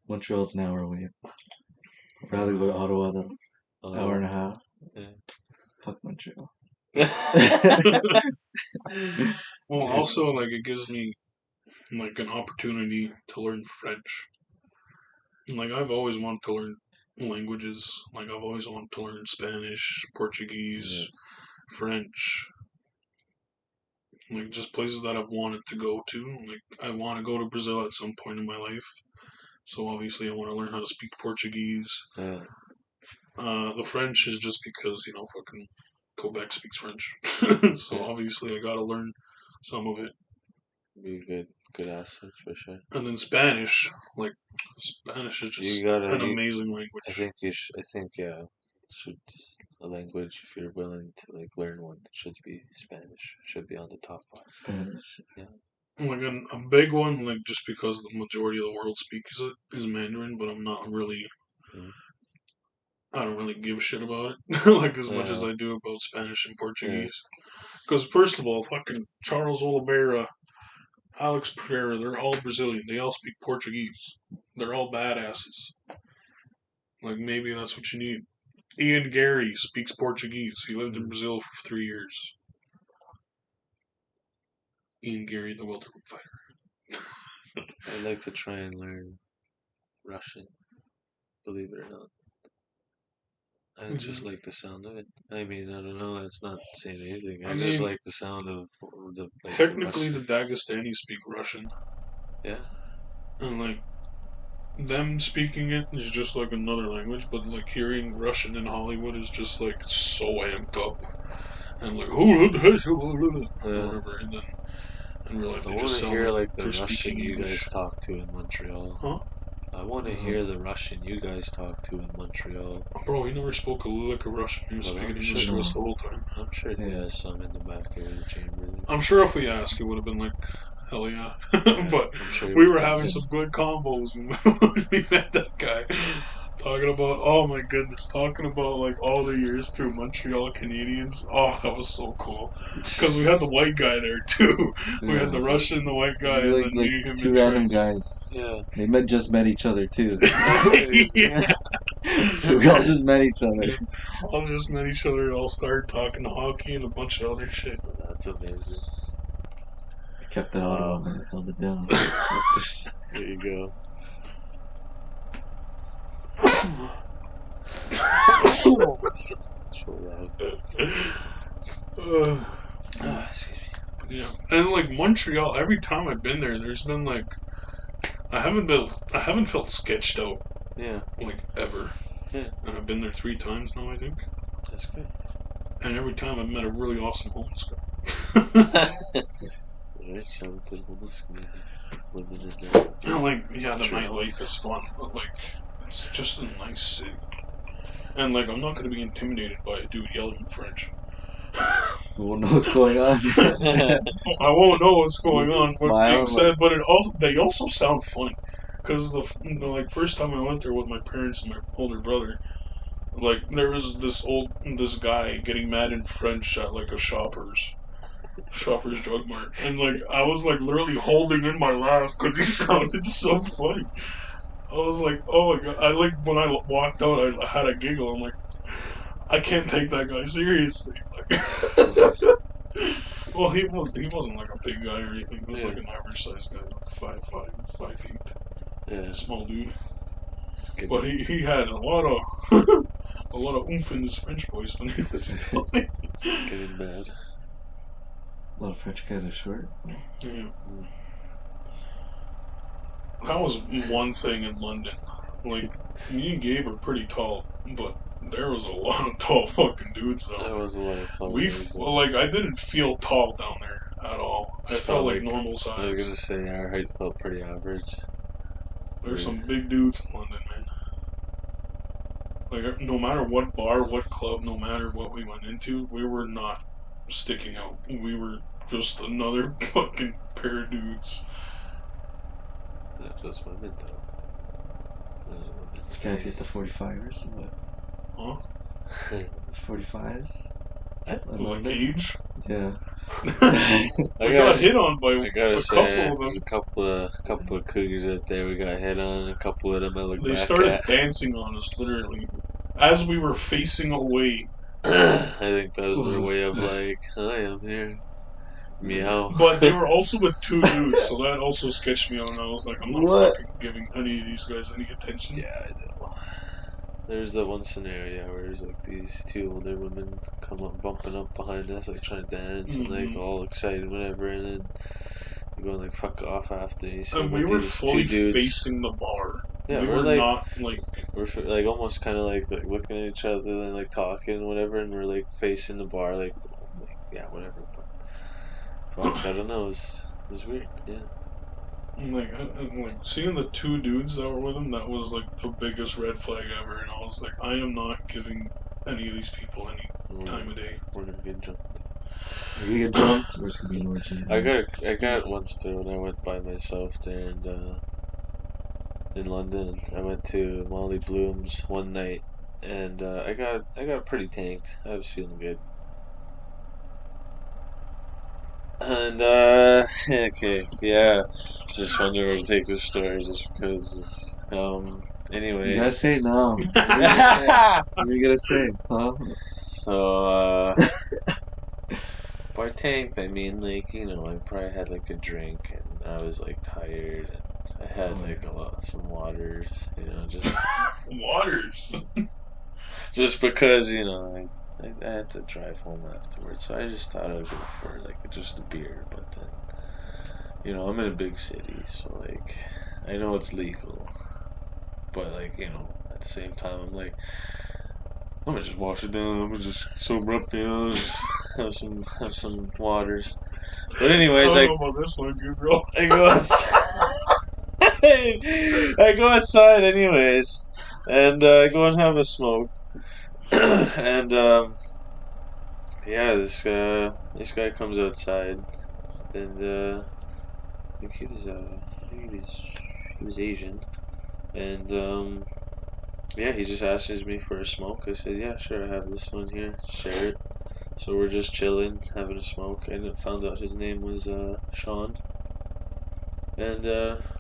Montreal's an hour away. I'd rather go to Ottawa though. It's an hour and a half. Yeah. Fuck Montreal. Well, also, like, it gives me, like, an opportunity to learn French. Like, I've always wanted to learn languages. Like, I've always wanted to learn Spanish, Portuguese, French. Like, just places that I've wanted to go to. Like, I want to go to Brazil at some point in my life. So, obviously, I want to learn how to speak Portuguese. Yeah. The French is just because, you know, fucking Quebec speaks French. So, obviously, I got to learn some of it. Be good asset for sure. And then Spanish. Like, Spanish is just an amazing language. I think a language, if you're willing to, like, learn one, it should be Spanish. It should be on the top 5. Spanish. Yeah. Like, a big one, like, just because the majority of the world speaks it, is Mandarin, but I'm not really... I don't really give a shit about it, like, as much as I do about Spanish and Portuguese. Because, first of all, fucking Charles Oliveira, Alex Pereira, they're all Brazilian. They all speak Portuguese. They're all badasses. Like, maybe that's what you need. Ian Gary speaks Portuguese. He lived in Brazil for 3 years. Ian Gary, the welterweight fighter. I'd like to try and learn Russian, believe it or not. I just like the sound of it. I mean, I don't know, that's not saying anything. I just like the sound of the... Like, technically, the Dagestanis speak Russian. Yeah. And, like, them speaking it is just like another language, but, like, hearing Russian in Hollywood is just, like, so amped up. And, like, whatever, and then in real life, I want to hear, like, the Russian you guys talk to in Montreal. Huh? I want to hear the Russian you guys talk to in Montreal. Bro, he never spoke a lick of Russian. He was speaking English to us the whole time. I'm sure he has some in the back of the chamber. I'm sure if we asked, he would have been like, hell yeah. But sure we were having some good combos when we met that guy. Talking about, oh my goodness, talking about, like, all the years through Montreal Canadiens. Oh, that was so cool. Because we had the white guy there, too. We had the Russian, the white guy, and then me, him, two random guys. Yeah. They just met each other, too. Yeah. So we all just met each other. All just met each other, all started talking hockey and a bunch of other shit. That's amazing. I kept it on and held it down. There you go. So loud. Excuse me. Yeah, and like Montreal, every time I've been there, there's been like, I haven't felt sketched out. Yeah. Like ever. Yeah. And I've been there 3 times now, I think. That's good. And every time I've met a really awesome homeless guy. Right, shout out to the homeless guy. And like, yeah, the nightlife is fun, but like, it's just a nice city. And like, I'm not going to be intimidated by a dude yelling in French. We won't know what's going on. I won't know what's going on, what's being said, but they also sound funny. Because the like first time I went there with my parents and my older brother, like there was this guy getting mad in French at like a Shoppers Drug Mart, and like I was like literally holding in my laugh because he sounded so funny. I was like, oh my god! I like when I walked out, I had a giggle. I'm like, I can't take that guy seriously. Like, well, he wasn't like a big guy or anything. He was like an average sized guy, like 5'8". Yeah. Small dude. Skinny. But he had a lot of oomph in his French voice when he was Getting mad. A lot of French guys are short. Yeah. That was one thing in London. Like, me and Gabe are pretty tall, but there was a lot of tall fucking dudes down There there. was a lot of tall guys. I didn't feel tall down there at all. I felt like normal I was size. gonna say our height felt pretty average. There's some big dudes in London, man. Like, no matter what bar, what club, no matter what we went into, we were not sticking out. We were just another fucking pair of dudes. Not just women though. Those women. You guys get the 45ers or what? Huh? 45s? Like age? Yeah. I got hit on by I gotta a say, couple of them. there's a couple of cougars out there we got hit on. A couple of them I look They back started at. dancing on us, literally, as we were facing away. I think that was their way of like, hi, I'm here. Meow. But they were also with two dudes, so that also sketched me out. And I was like, I'm not fucking giving any of these guys any attention. Yeah, I know. There's that one scenario where there's like these two older women come up, bumping up behind us, like trying to dance and like all excited, whatever, and then you go and like fuck off after. You see And we were fully facing the bar. Yeah, we we're were like, not like we're like almost kind of like looking at each other and like talking and whatever, and we're like facing the bar, like yeah, whatever. But fuck, I don't know. It was weird. Yeah. like seeing the two dudes that were with him. That was like the biggest red flag ever. And I was like, I am not giving any of these people any time of day. We're gonna get jumped. Are you get jumped or it's gonna be an orgy? I got once too when I went by myself there and in London. I went to Molly Bloom's one night and I got pretty tanked. I was feeling good. And okay, yeah. Just wondering where to take this story just because anyway. You gotta say it now. What are you gonna say? Huh? So by tanked I mean like, you know, I probably had like a drink and I was like tired and I had like some waters, you know, just Waters. just because, you know, I had to drive home afterwards, so I just thought I'd go for like just a beer. But then, you know, I'm in a big city, so like I know it's legal, but like, you know, at the same time I'm like, I'm gonna just wash it down. I'm gonna just sober up, you know, just have some waters. But anyways, I don't know about this one, good girl. I go outside. I go outside anyways, and I go and have a smoke. And yeah, this guy comes outside, and I think he was Asian, and yeah, he just asks me for a smoke. I said, yeah, sure, I have this one here, share it. So we're just chilling, having a smoke, and I found out his name was Sean, and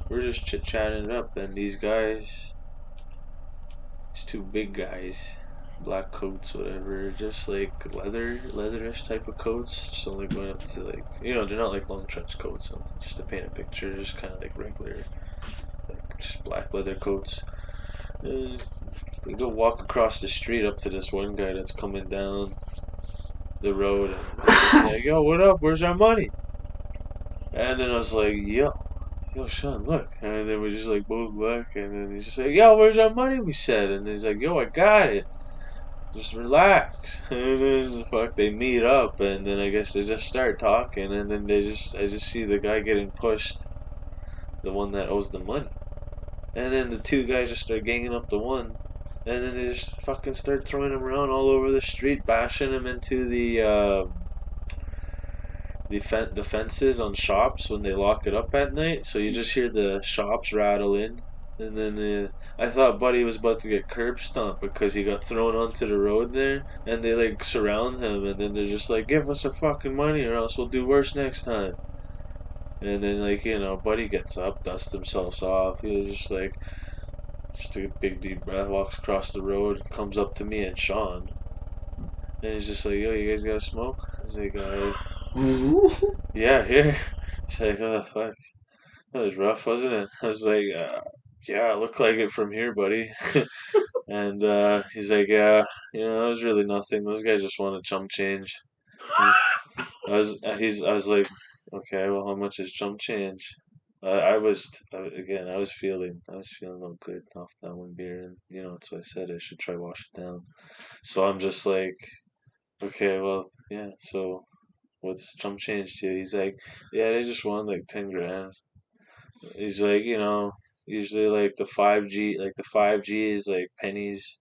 we're just chit-chatting it up, and these guys, these two big guys, black coats, whatever, just like leatherish type of coats, just only going up to like, you know, they're not like long trench coats, so just to paint a picture, just kind of like regular, like just black leather coats. And we go walk across the street up to this one guy that's coming down the road, and he's like, yo, what up, where's our money? And then I was like, yo Sean, look. And then we just like both look, and then he's just like, yo, where's our money, we said. And he's like, yo, I got it, just relax. And then they meet up, and then I guess they just start talking, and then I just see the guy getting pushed, the one that owes the money, and then the two guys just start ganging up the one, and then they just fucking start throwing him around all over the street, bashing him into the fences on shops when they lock it up at night, so you just hear the shops rattle in. And then I thought Buddy was about to get curb stomped because he got thrown onto the road there, and they like surround him, and then they're just like, give us our fucking money or else we'll do worse next time. And then, like, you know, Buddy gets up, dusts himself off, he was just like, just took a big deep breath, walks across the road, comes up to me and Sean, and he's just like, yo, you guys got a smoke? I was like, yeah, here. He's like, oh fuck, that was rough, wasn't it? I was like, yeah, it looked like it from here, buddy. And he's like, yeah, that was really nothing. Those guys just wanted chump change. I was like, okay, well, how much is chump change? I was feeling a little good off that one beer, and so I said I should try wash it down. So I'm just like, okay, well, yeah. So what's chump change to you? He's like, yeah, they just won like 10 grand. He's like, usually like the 5G is like pennies.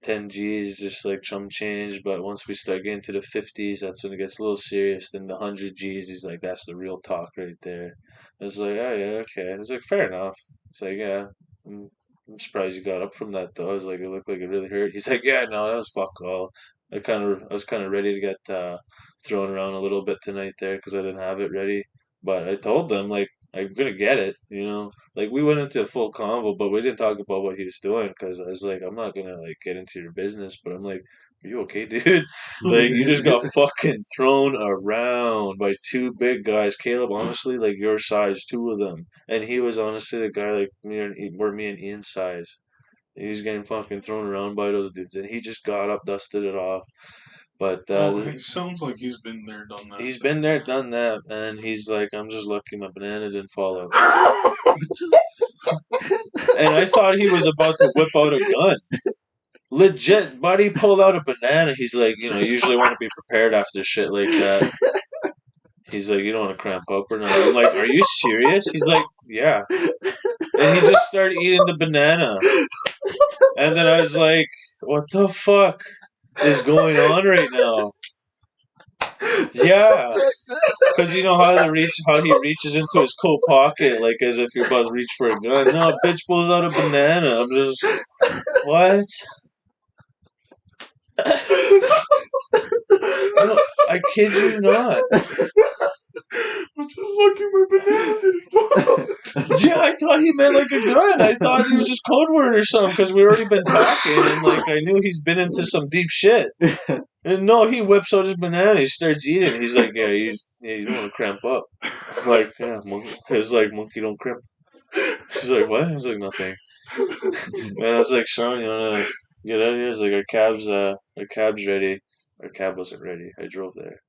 10 G's just like chum change, but once we start getting to the 50s, that's when it gets a little serious. Then the 100 G's, he's like, that's the real talk right there. I was like, oh yeah, okay. I was like, fair enough. It's like, yeah, I'm, I'm surprised you got up from that though. I was like, it looked like it really hurt. He's like, yeah, no, that was fuck all. I was kind of ready to get thrown around a little bit tonight there because I didn't have it ready. But I told them like I'm gonna get it. Like we went into a full convo, but we didn't talk about what he was doing because I was like, I'm not gonna like get into your business, but I'm like, are you okay, dude? Like you just got fucking thrown around by two big guys. Caleb, honestly, like your size, two of them, and he was honestly the guy like me and Ian's size. He was getting fucking thrown around by those dudes, and he just got up, dusted it off. But Oh, it sounds like he's been there, done that. he's been there, done that, and he's like, I'm just lucky my banana didn't fall out. And I thought he was about to whip out a gun. Legit, buddy pulled out a banana. He's like, usually want to be prepared after shit like that. He's like, you don't want to cramp up or nothing. I'm like, are you serious? He's like, yeah. And he just started eating the banana. And then I was like, what the fuck is going on right now? Yeah. Because you know how he reaches into his coat pocket like as if you're about to reach for a gun. No, bitch pulls out a banana. I'm just, what? No, I kid you not. I'm just lucky my banana didn't fall. Yeah, I thought he meant like a gun. I thought he was just code word or something because we already been talking and like I knew he's been into some deep shit. And no, he whips out his banana. He starts eating. He's like, yeah, you don't want to cramp up. I'm like, yeah, monkey. It's like monkey don't cramp. She's like, what? I was like, nothing. And I was like, Sean, you wanna get out of here? He's like, our cab's ready. Our cab wasn't ready. I drove there.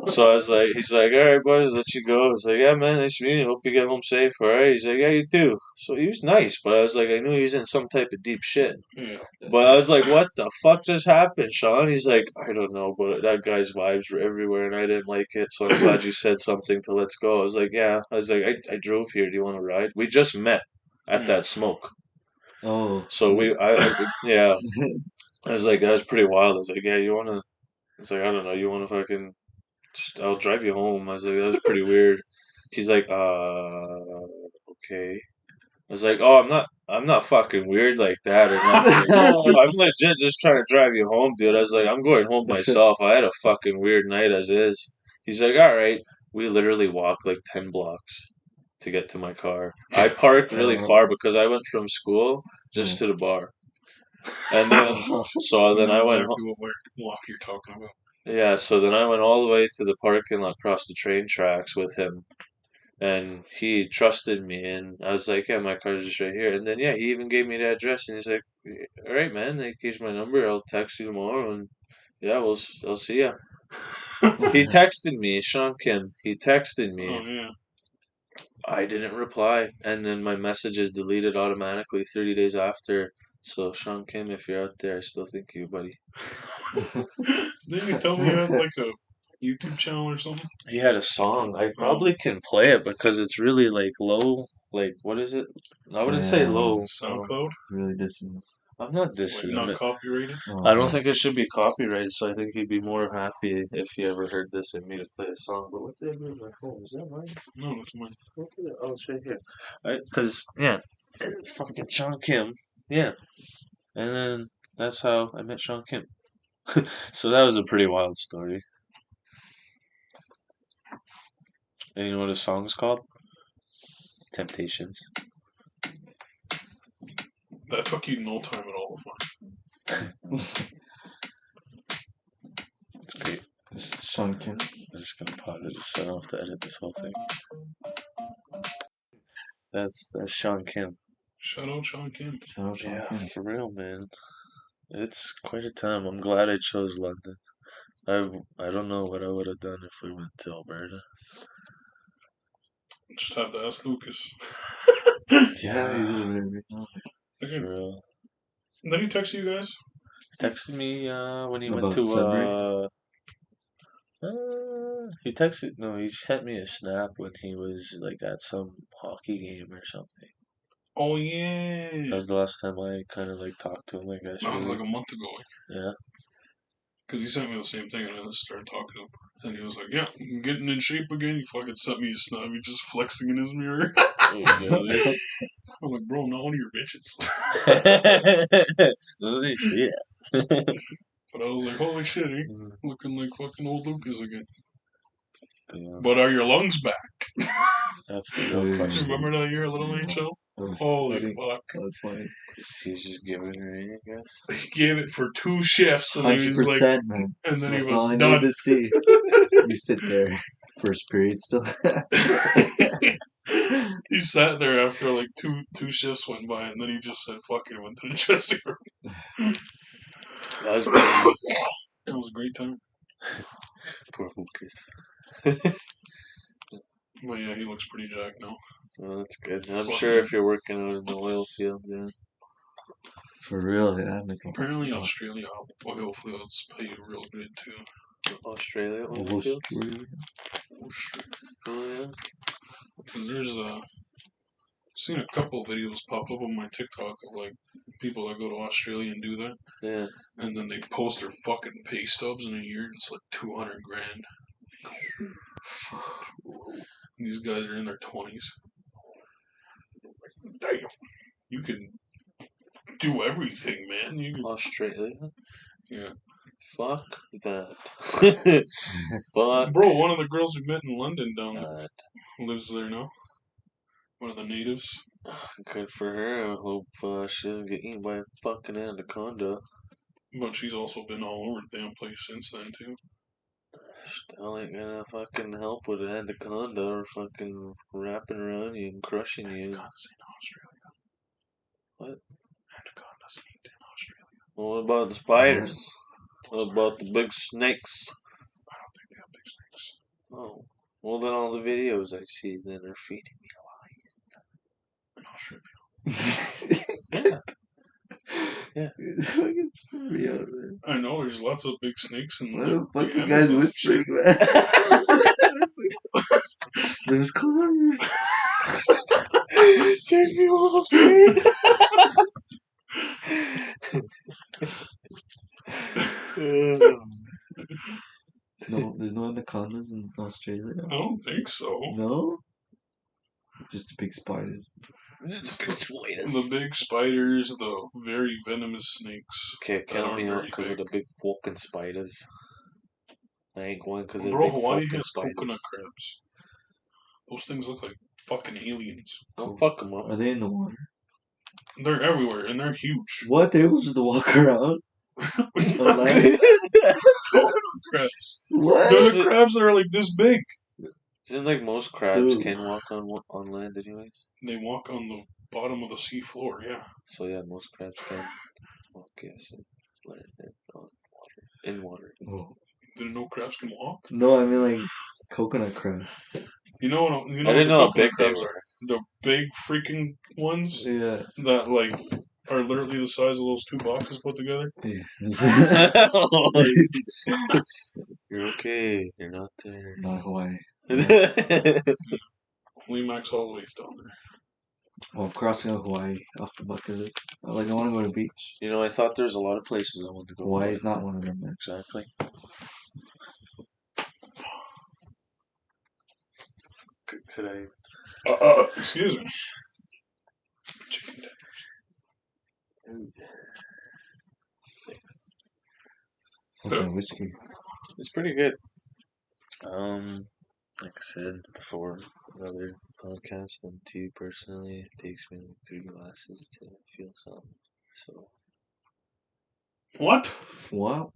So I was like, he's like, all right, boys, let you go. I was like, yeah, man, nice meeting you. Hope you get home safe. All right. He's like, yeah, you too. So he was nice, but I was like, I knew he was in some type of deep shit. Yeah. But I was like, what the fuck just happened, Sean? He's like, I don't know, but that guy's vibes were everywhere and I didn't like it. So I'm glad you said something to let's go. I was like, yeah. I was like, I drove here. Do you want to ride? We just met at that smoke. Oh. So yeah. I was like, that was pretty wild. I was like, yeah, you want to, it's like, I don't know, you want to fucking, I'll drive you home. I was like, that was pretty weird. He's like, okay. I was like, oh, I'm not fucking weird like that or nothing. I'm legit just trying to drive you home, dude. I was like, I'm going home myself. I had a fucking weird night as is. He's like, all right. We literally walked like 10 blocks to get to my car. I parked really far because I went from school just to the bar. And then, so then I went exactly what walk you're talking about. Yeah, so then I went all the way to the parking lot across the train tracks with him. And he trusted me, and I was like, yeah, my car's just right here. And then, yeah, he even gave me the address, and he's like, all right, man, like, here's my number. I'll text you tomorrow, and yeah, I'll see ya. He texted me, Sean Kim. He texted me. Oh, yeah. I didn't reply, and then my message is deleted automatically 30 days after. So, Sean Kim, if you're out there, I still think of you, buddy. Didn't you tell me you had like a YouTube channel or something? He had a song. I probably can play it because it's really like low. Like, what is it? I wouldn't say low. SoundCloud? Really dissing. I'm not dissing Like, not him. copyrighted? I don't think it should be copyrighted, so I think he'd be more happy if he ever heard this and me to play a song. But what did I do with my phone? Is that mine? No, that's mine. Oh, it's right here. Because, yeah, fucking Sean Kim. Yeah. And then that's how I met Sean Kim. So that was a pretty wild story. And you know what his song's called? Temptations. That took you no time at all to find. It's great. This is Sean Kim. I'm just gonna pause it so I don't have to edit this whole thing. That's Sean Kim. Shout out Sean Kim. Shout out Sean Yeah, Kim. for real, man. It's quite a time. I'm glad I chose London. I don't know what I would have done if we went to Alberta. Just have to ask Lucas. Yeah, he did a really big job. For real. Did he text you guys? He texted me when he went About to Sudbury? he texted no, he sent me a snap when he was like at some hockey game or something. Oh yeah. That was the last time I kind of like talked to him, I guess. That was like a month ago. Yeah. Because he sent me the same thing and I just started talking to him. And he was like, yeah, I'm getting in shape again. He fucking sent me a snap. He just flexing in his mirror. I'm like, bro, I'm not one of your bitches. Holy shit. But I was like, holy shit, looking like fucking old Lucas again. Yeah. But are your lungs back? That's the real question. Remember that year at Little HL? Holy fuck. That was funny. He's just giving her in, I guess. He gave it for 2 shifts and he was like, man. and then he That's all was I done. need to see. You sit there, first period still. He sat there after like two shifts went by and then he just said fuck it and went to the dressing room. That was pretty. It was a great time. Poor Lucas. But yeah, he looks pretty jacked now. Oh, that's good. I'm sure if you're working out in the oil field, yeah. For real, yeah. Apparently Australia oil fields pay real good too. Australia oil field? Oh yeah. Because there's seen a couple videos pop up on my TikTok of like people that go to Australia and do that. Yeah. And then they post their fucking pay stubs in a year and it's like 200 grand. These guys are in their 20s. Damn. You can do everything, man. You can... Australia? Yeah. Fuck that. Fuck. Bro, one of the girls we met in London down there lives there now. One of the natives. Good for her. I hope she doesn't get eaten by a fucking anaconda. But she's also been all over the damn place since then, too. Still ain't gonna fucking help with an anaconda or fucking wrapping around you and crushing you. Anacondas in Australia. What? Anacondas ain't in Australia. Well, what about the spiders? What about the big snakes? I don't think they have big snakes. Oh. Well, then all the videos I see then are feeding me In Australia. Yeah. I know, there's lots of big snakes in What the fuck you Amazon guys whispering, man? There's corn. Take me while I'm scared. No, there's no anacondas in Australia. I don't think so. No? Just the big spiders. The big spiders, the very venomous snakes. Okay, count me out because of the big fucking spiders. I ain't going because of the big Hawaii fucking has spiders. coconut crabs. Those things look like fucking aliens. Don't fuck them up. Are they in the water? They're everywhere and they're huge. What? They will just walk around? On land? Coconut crabs. What? They're the crabs that are like this big. Isn't like most crabs Ew. can walk on land anyways? They walk on the bottom of the sea floor, yeah. So yeah, most crabs can walk, yes, on land and on water. In water. Oh. Didn't know crabs can walk? No, I mean like coconut crab. You know I didn't know how big they crabs were. are? The big freaking ones Yeah. that like are literally the size of those 2 boxes put together. Yeah. You're okay. You're not there. Not Hawaii. Only Max Holloway's down there. Well, crossing out Hawaii off the bucket list. I want to go to the beach. You know, I thought there's a lot of places I wanted to go. Hawaii's not one of them. Man. Exactly. Could I? Excuse me. Chicken Thanks. What's that whiskey? It's pretty good. Like I said before, another podcast than 2 personally. It takes me like 3 glasses to feel something. So. What? What?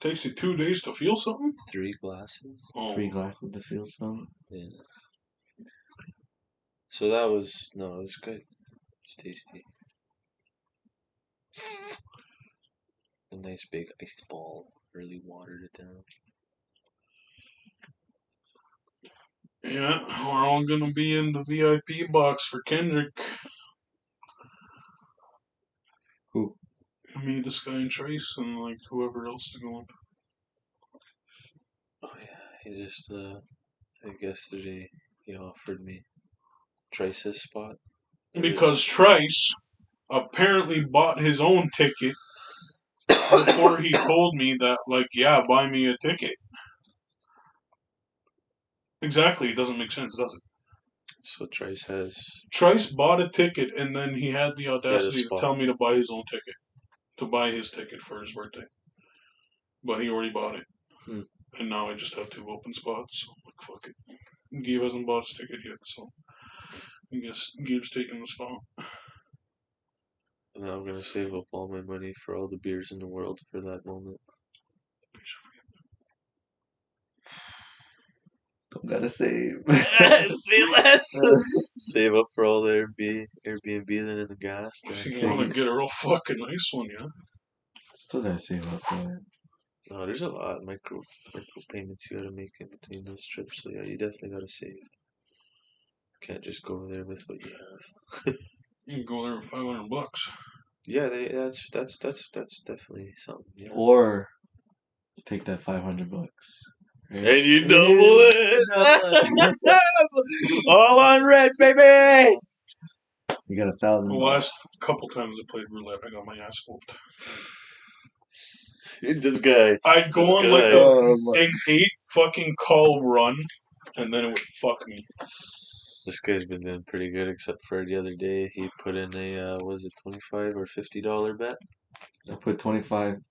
Takes you 2 days to feel something? 3 glasses? Oh. 3 glasses to feel something? Yeah. So that was it was good. It's tasty. A nice big ice ball. Really watered it down. Yeah, we're all gonna be in the VIP box for Kendrick. Who? Me, this guy, and Trace, and like whoever else is going. Oh yeah, he just I think yesterday he offered me Trice's spot. Because Trice apparently bought his own ticket before he told me that, like, yeah, buy me a ticket. Exactly, it doesn't make sense, does it? So Trice has Trice bought a ticket and then he had the a audacity to spot. tell me to buy his own ticket. To buy his ticket for his birthday. But he already bought it. And now I just have 2 open spots. So I'm like, fuck it. Gabe hasn't bought his ticket yet, so I guess Gabe's taking the spot. And I'm gonna save up all my money for all the beers in the world for that moment. Don't gotta save. Say less. Save up for all the Airbnb then in the gas. You want to get a real fucking nice one, yeah? Still gotta save up for that. No, there's a lot of micro payments you gotta make in between those trips. So yeah, you definitely gotta save. Can't just go there with what you have. You can go there with $500. Yeah, that's definitely something. Yeah. Or take that $500. Right? And you double it. All on red, baby. You got $1,000. The last couple times I played roulette, I got my ass whooped. This guy. I'd go on like an 8 fucking call run, and then it would fuck me. This guy's been doing pretty good, except for the other day he put in a was it $25 or $50 bet? I put $25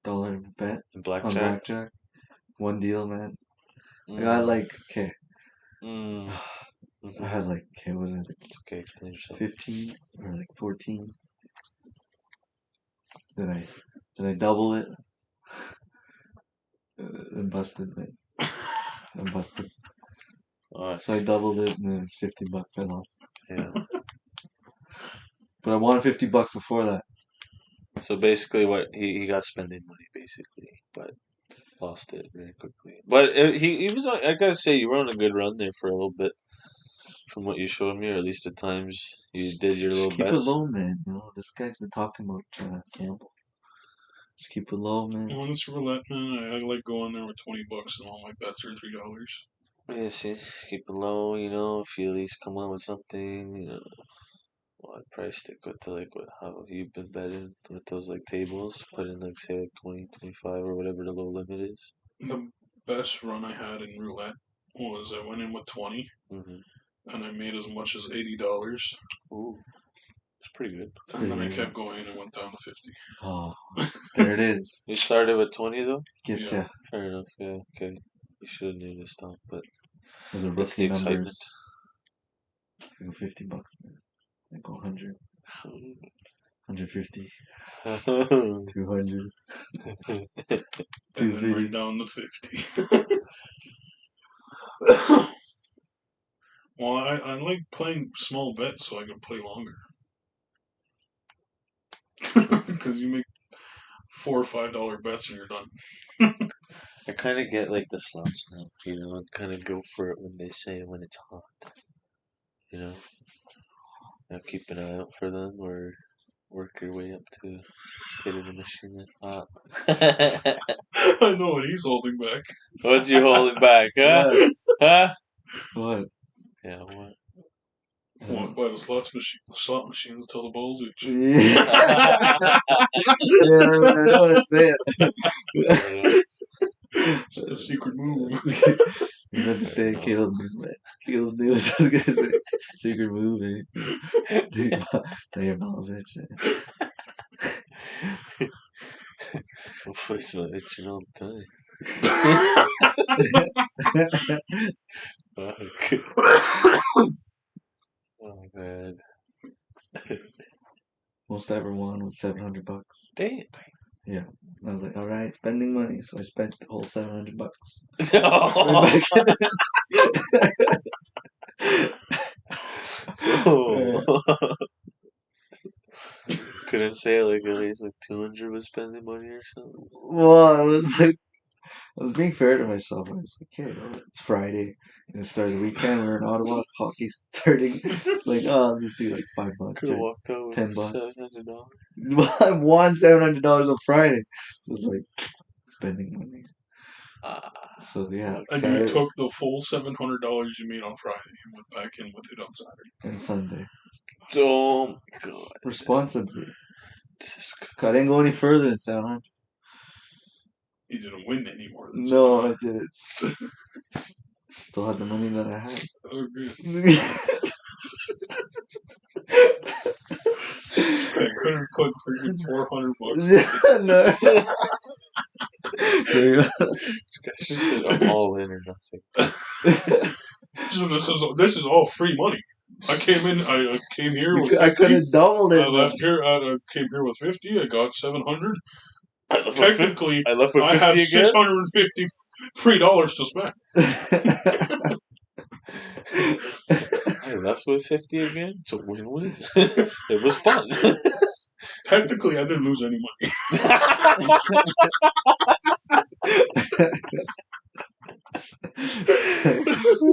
bet in blackjack. On blackjack. One deal, man. I got like I had like was it? It's okay, explain yourself. 15 or like 14. Then I double it. And busted, man. I'm busted. So I doubled it, and then it's $50 I lost. Yeah. But I won $50 before that. So basically, what he got spending money basically, but lost it very quickly. But he was. I gotta say, you were on a good run there for a little bit, from what you showed me, or at least at times you did your little keep bets. Keep it low, man. You know, this guy's been talking about trying to gamble. Just keep it low, man. When it's roulette, man, I like going there with $20 and all my bets are $3. Yeah, see, keep it low. You know, if you at least come up with something, you know. Well, I'd probably stick with how you've been betting with those like tables. Put in like say like 20, 25 or whatever the low limit is. The best run I had in roulette was I went in with 20, and I made as much as $80. Ooh, it's pretty good. And then I kept going and went down to 50. Oh, there it is. You started with 20 though. Gets ya. Fair enough. Yeah, okay. You should have knew to stop, but those are it's the excitement. I go $50, man. I go 100, 150, 200, and then right down to 50. Well, I like playing small bets so I can play longer. Because you make $4 or $5 bets and you're done. I kind of get like the slots now, you know, and kind of go for it when they say when it's hot, you know. Now keep an eye out for them or work your way up to hitting the machine that's hot. I know what he's holding back. What's you holding back, huh? Huh? What? Yeah, what? What? By the slot machines until the balls itch. Yeah, I don't want to say it. It's a secret move. You meant to say Caleb knew, man. Caleb knew what I was going to say. Secret move, man. Dude, tell your balls itch, man. Hopefully it's not itching all the time. Oh, man. Most I ever won was $700. Damn. Yeah. I was like, all right, spending money. So I spent the whole $700. Oh. Couldn't say like at least like 200 was spending money or something. Well, I was like, I was being fair to myself. I was like, hey, it's Friday. Start of the weekend. We're in Ottawa. Hockey's starting. It's like, oh, I'll just do like $5 Could have or walked out with $10. $700. Well, I won $700 on Friday, so it's like spending money. So yeah, And you Saturday took the full $700 you made on Friday and went back in with it on Saturday. and Sunday Oh my god. responsibly. I didn't go any further than 700. You didn't win any more than No, I 700. didn't. Still had the money that I had. Oh, good. No. This guy could have put freaking $400. No. There you go. This guy just said I'm all in or nothing. So this is all free money. I came here with 50. I could have doubled it. I left here. I came here with 50. I got 700. Technically, I left with 50 I have again? 650 free dollars to spend. I left with 50 again? It's a win-win. It was fun. Technically, I didn't lose any money.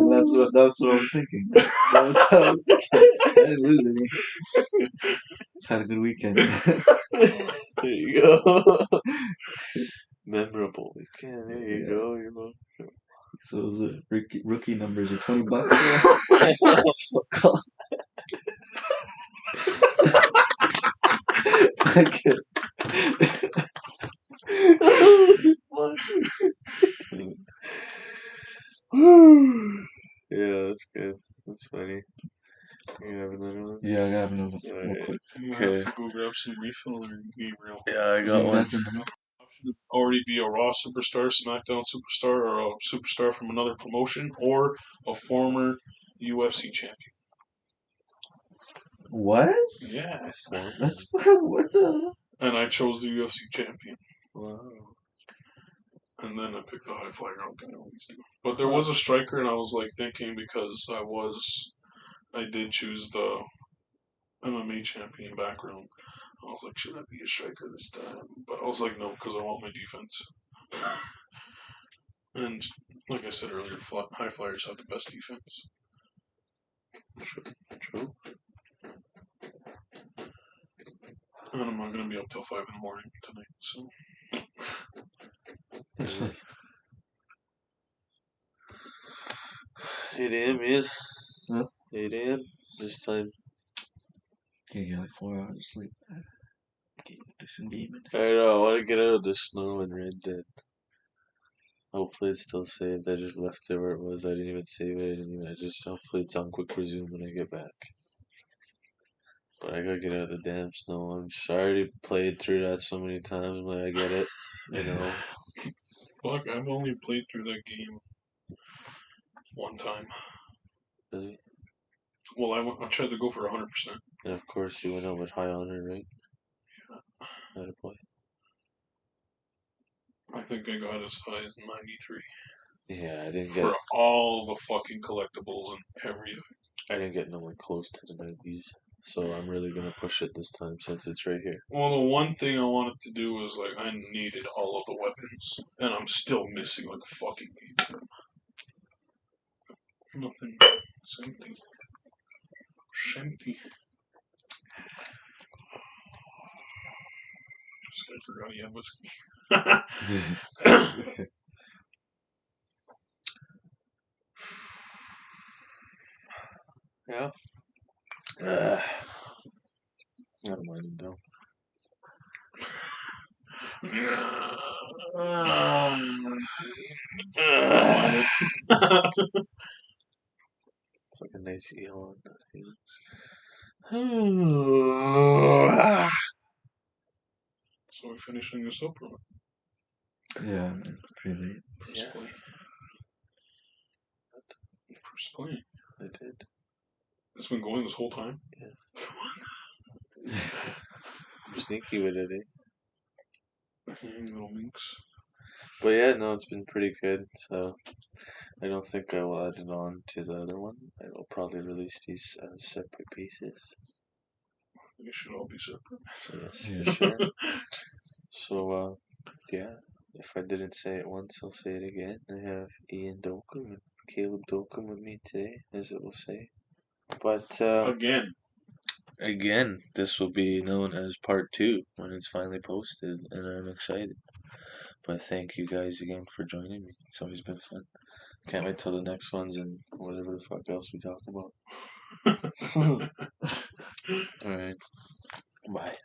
That's what I was thinking. That's what I was thinking. I didn't lose any. Just had a good weekend. There you go. Memorable weekend. There you go. You're welcome. So those are rookie numbers are $20. Okay. Yeah, that's good. That's funny. You have another one? Yeah, I have another real Alright. quick. I'm gonna Okay. have to go grab some refill or Gabriel. Yeah, I got one. Should already be a Raw superstar, SmackDown superstar, or a superstar from another promotion, or a former UFC champion. What? Yeah. That's what the? And I chose the UFC champion. Wow. And then I picked the high flyer like I always do. But there was a striker, and I was like thinking because I did choose the MMA champion background. I was like, should I be a striker this time? But I was like, no, because I want my defense. And like I said earlier, high flyers have the best defense. True. And I'm not going to be up till 5 in the morning tonight, so. 8 a.m., man. Huh? 8 a.m. this time. Can't get like 4 hours of sleep. Decent gaming. I know, I want to get out of the snow in Red Dead. Hopefully it's still saved. I just left it where it was. I didn't even save it. Hopefully it's on quick resume when I get back. But I gotta get out of the damn snow. I'm sorry I already played through that so many times, but I get it. You know. Fuck, I've only played through that game one time. Really? Well, I tried to go for 100%. And of course you went out with high honor, right? Yeah. Not a boy. I think I got as high as 93. Yeah, I didn't get For all the fucking collectibles and everything. I didn't get nowhere close to the 90s. So I'm really gonna push it this time since it's right here. Well, the one thing I wanted to do was like I needed all of the weapons, and I'm still missing like fucking 8 of them. Nothing. It's empty. It's empty. Just I forgot he had whiskey. Yeah. I don't mind him though. It's like a nice yawn. So we're finishing this up, or what? Yeah, it's pretty late. Press play. Press play. I did. It's been going this whole time. You're sneaky with it, eh? Little minx. But yeah, no, it's been pretty good. So I don't think I will add it on to the other one. I will probably release these as separate pieces. They should all be separate. Yes, Yeah. for sure. So, yeah, if I didn't say it once, I'll say it again. I have Ian Dokum and Kaleb Dokum with me today, as it will say. But again, this will be known as part 2 when it's finally posted, and I'm excited. But thank you guys again for joining me. It's always been fun. Can't wait till the next ones and whatever the fuck else we talk about. Alright. Bye.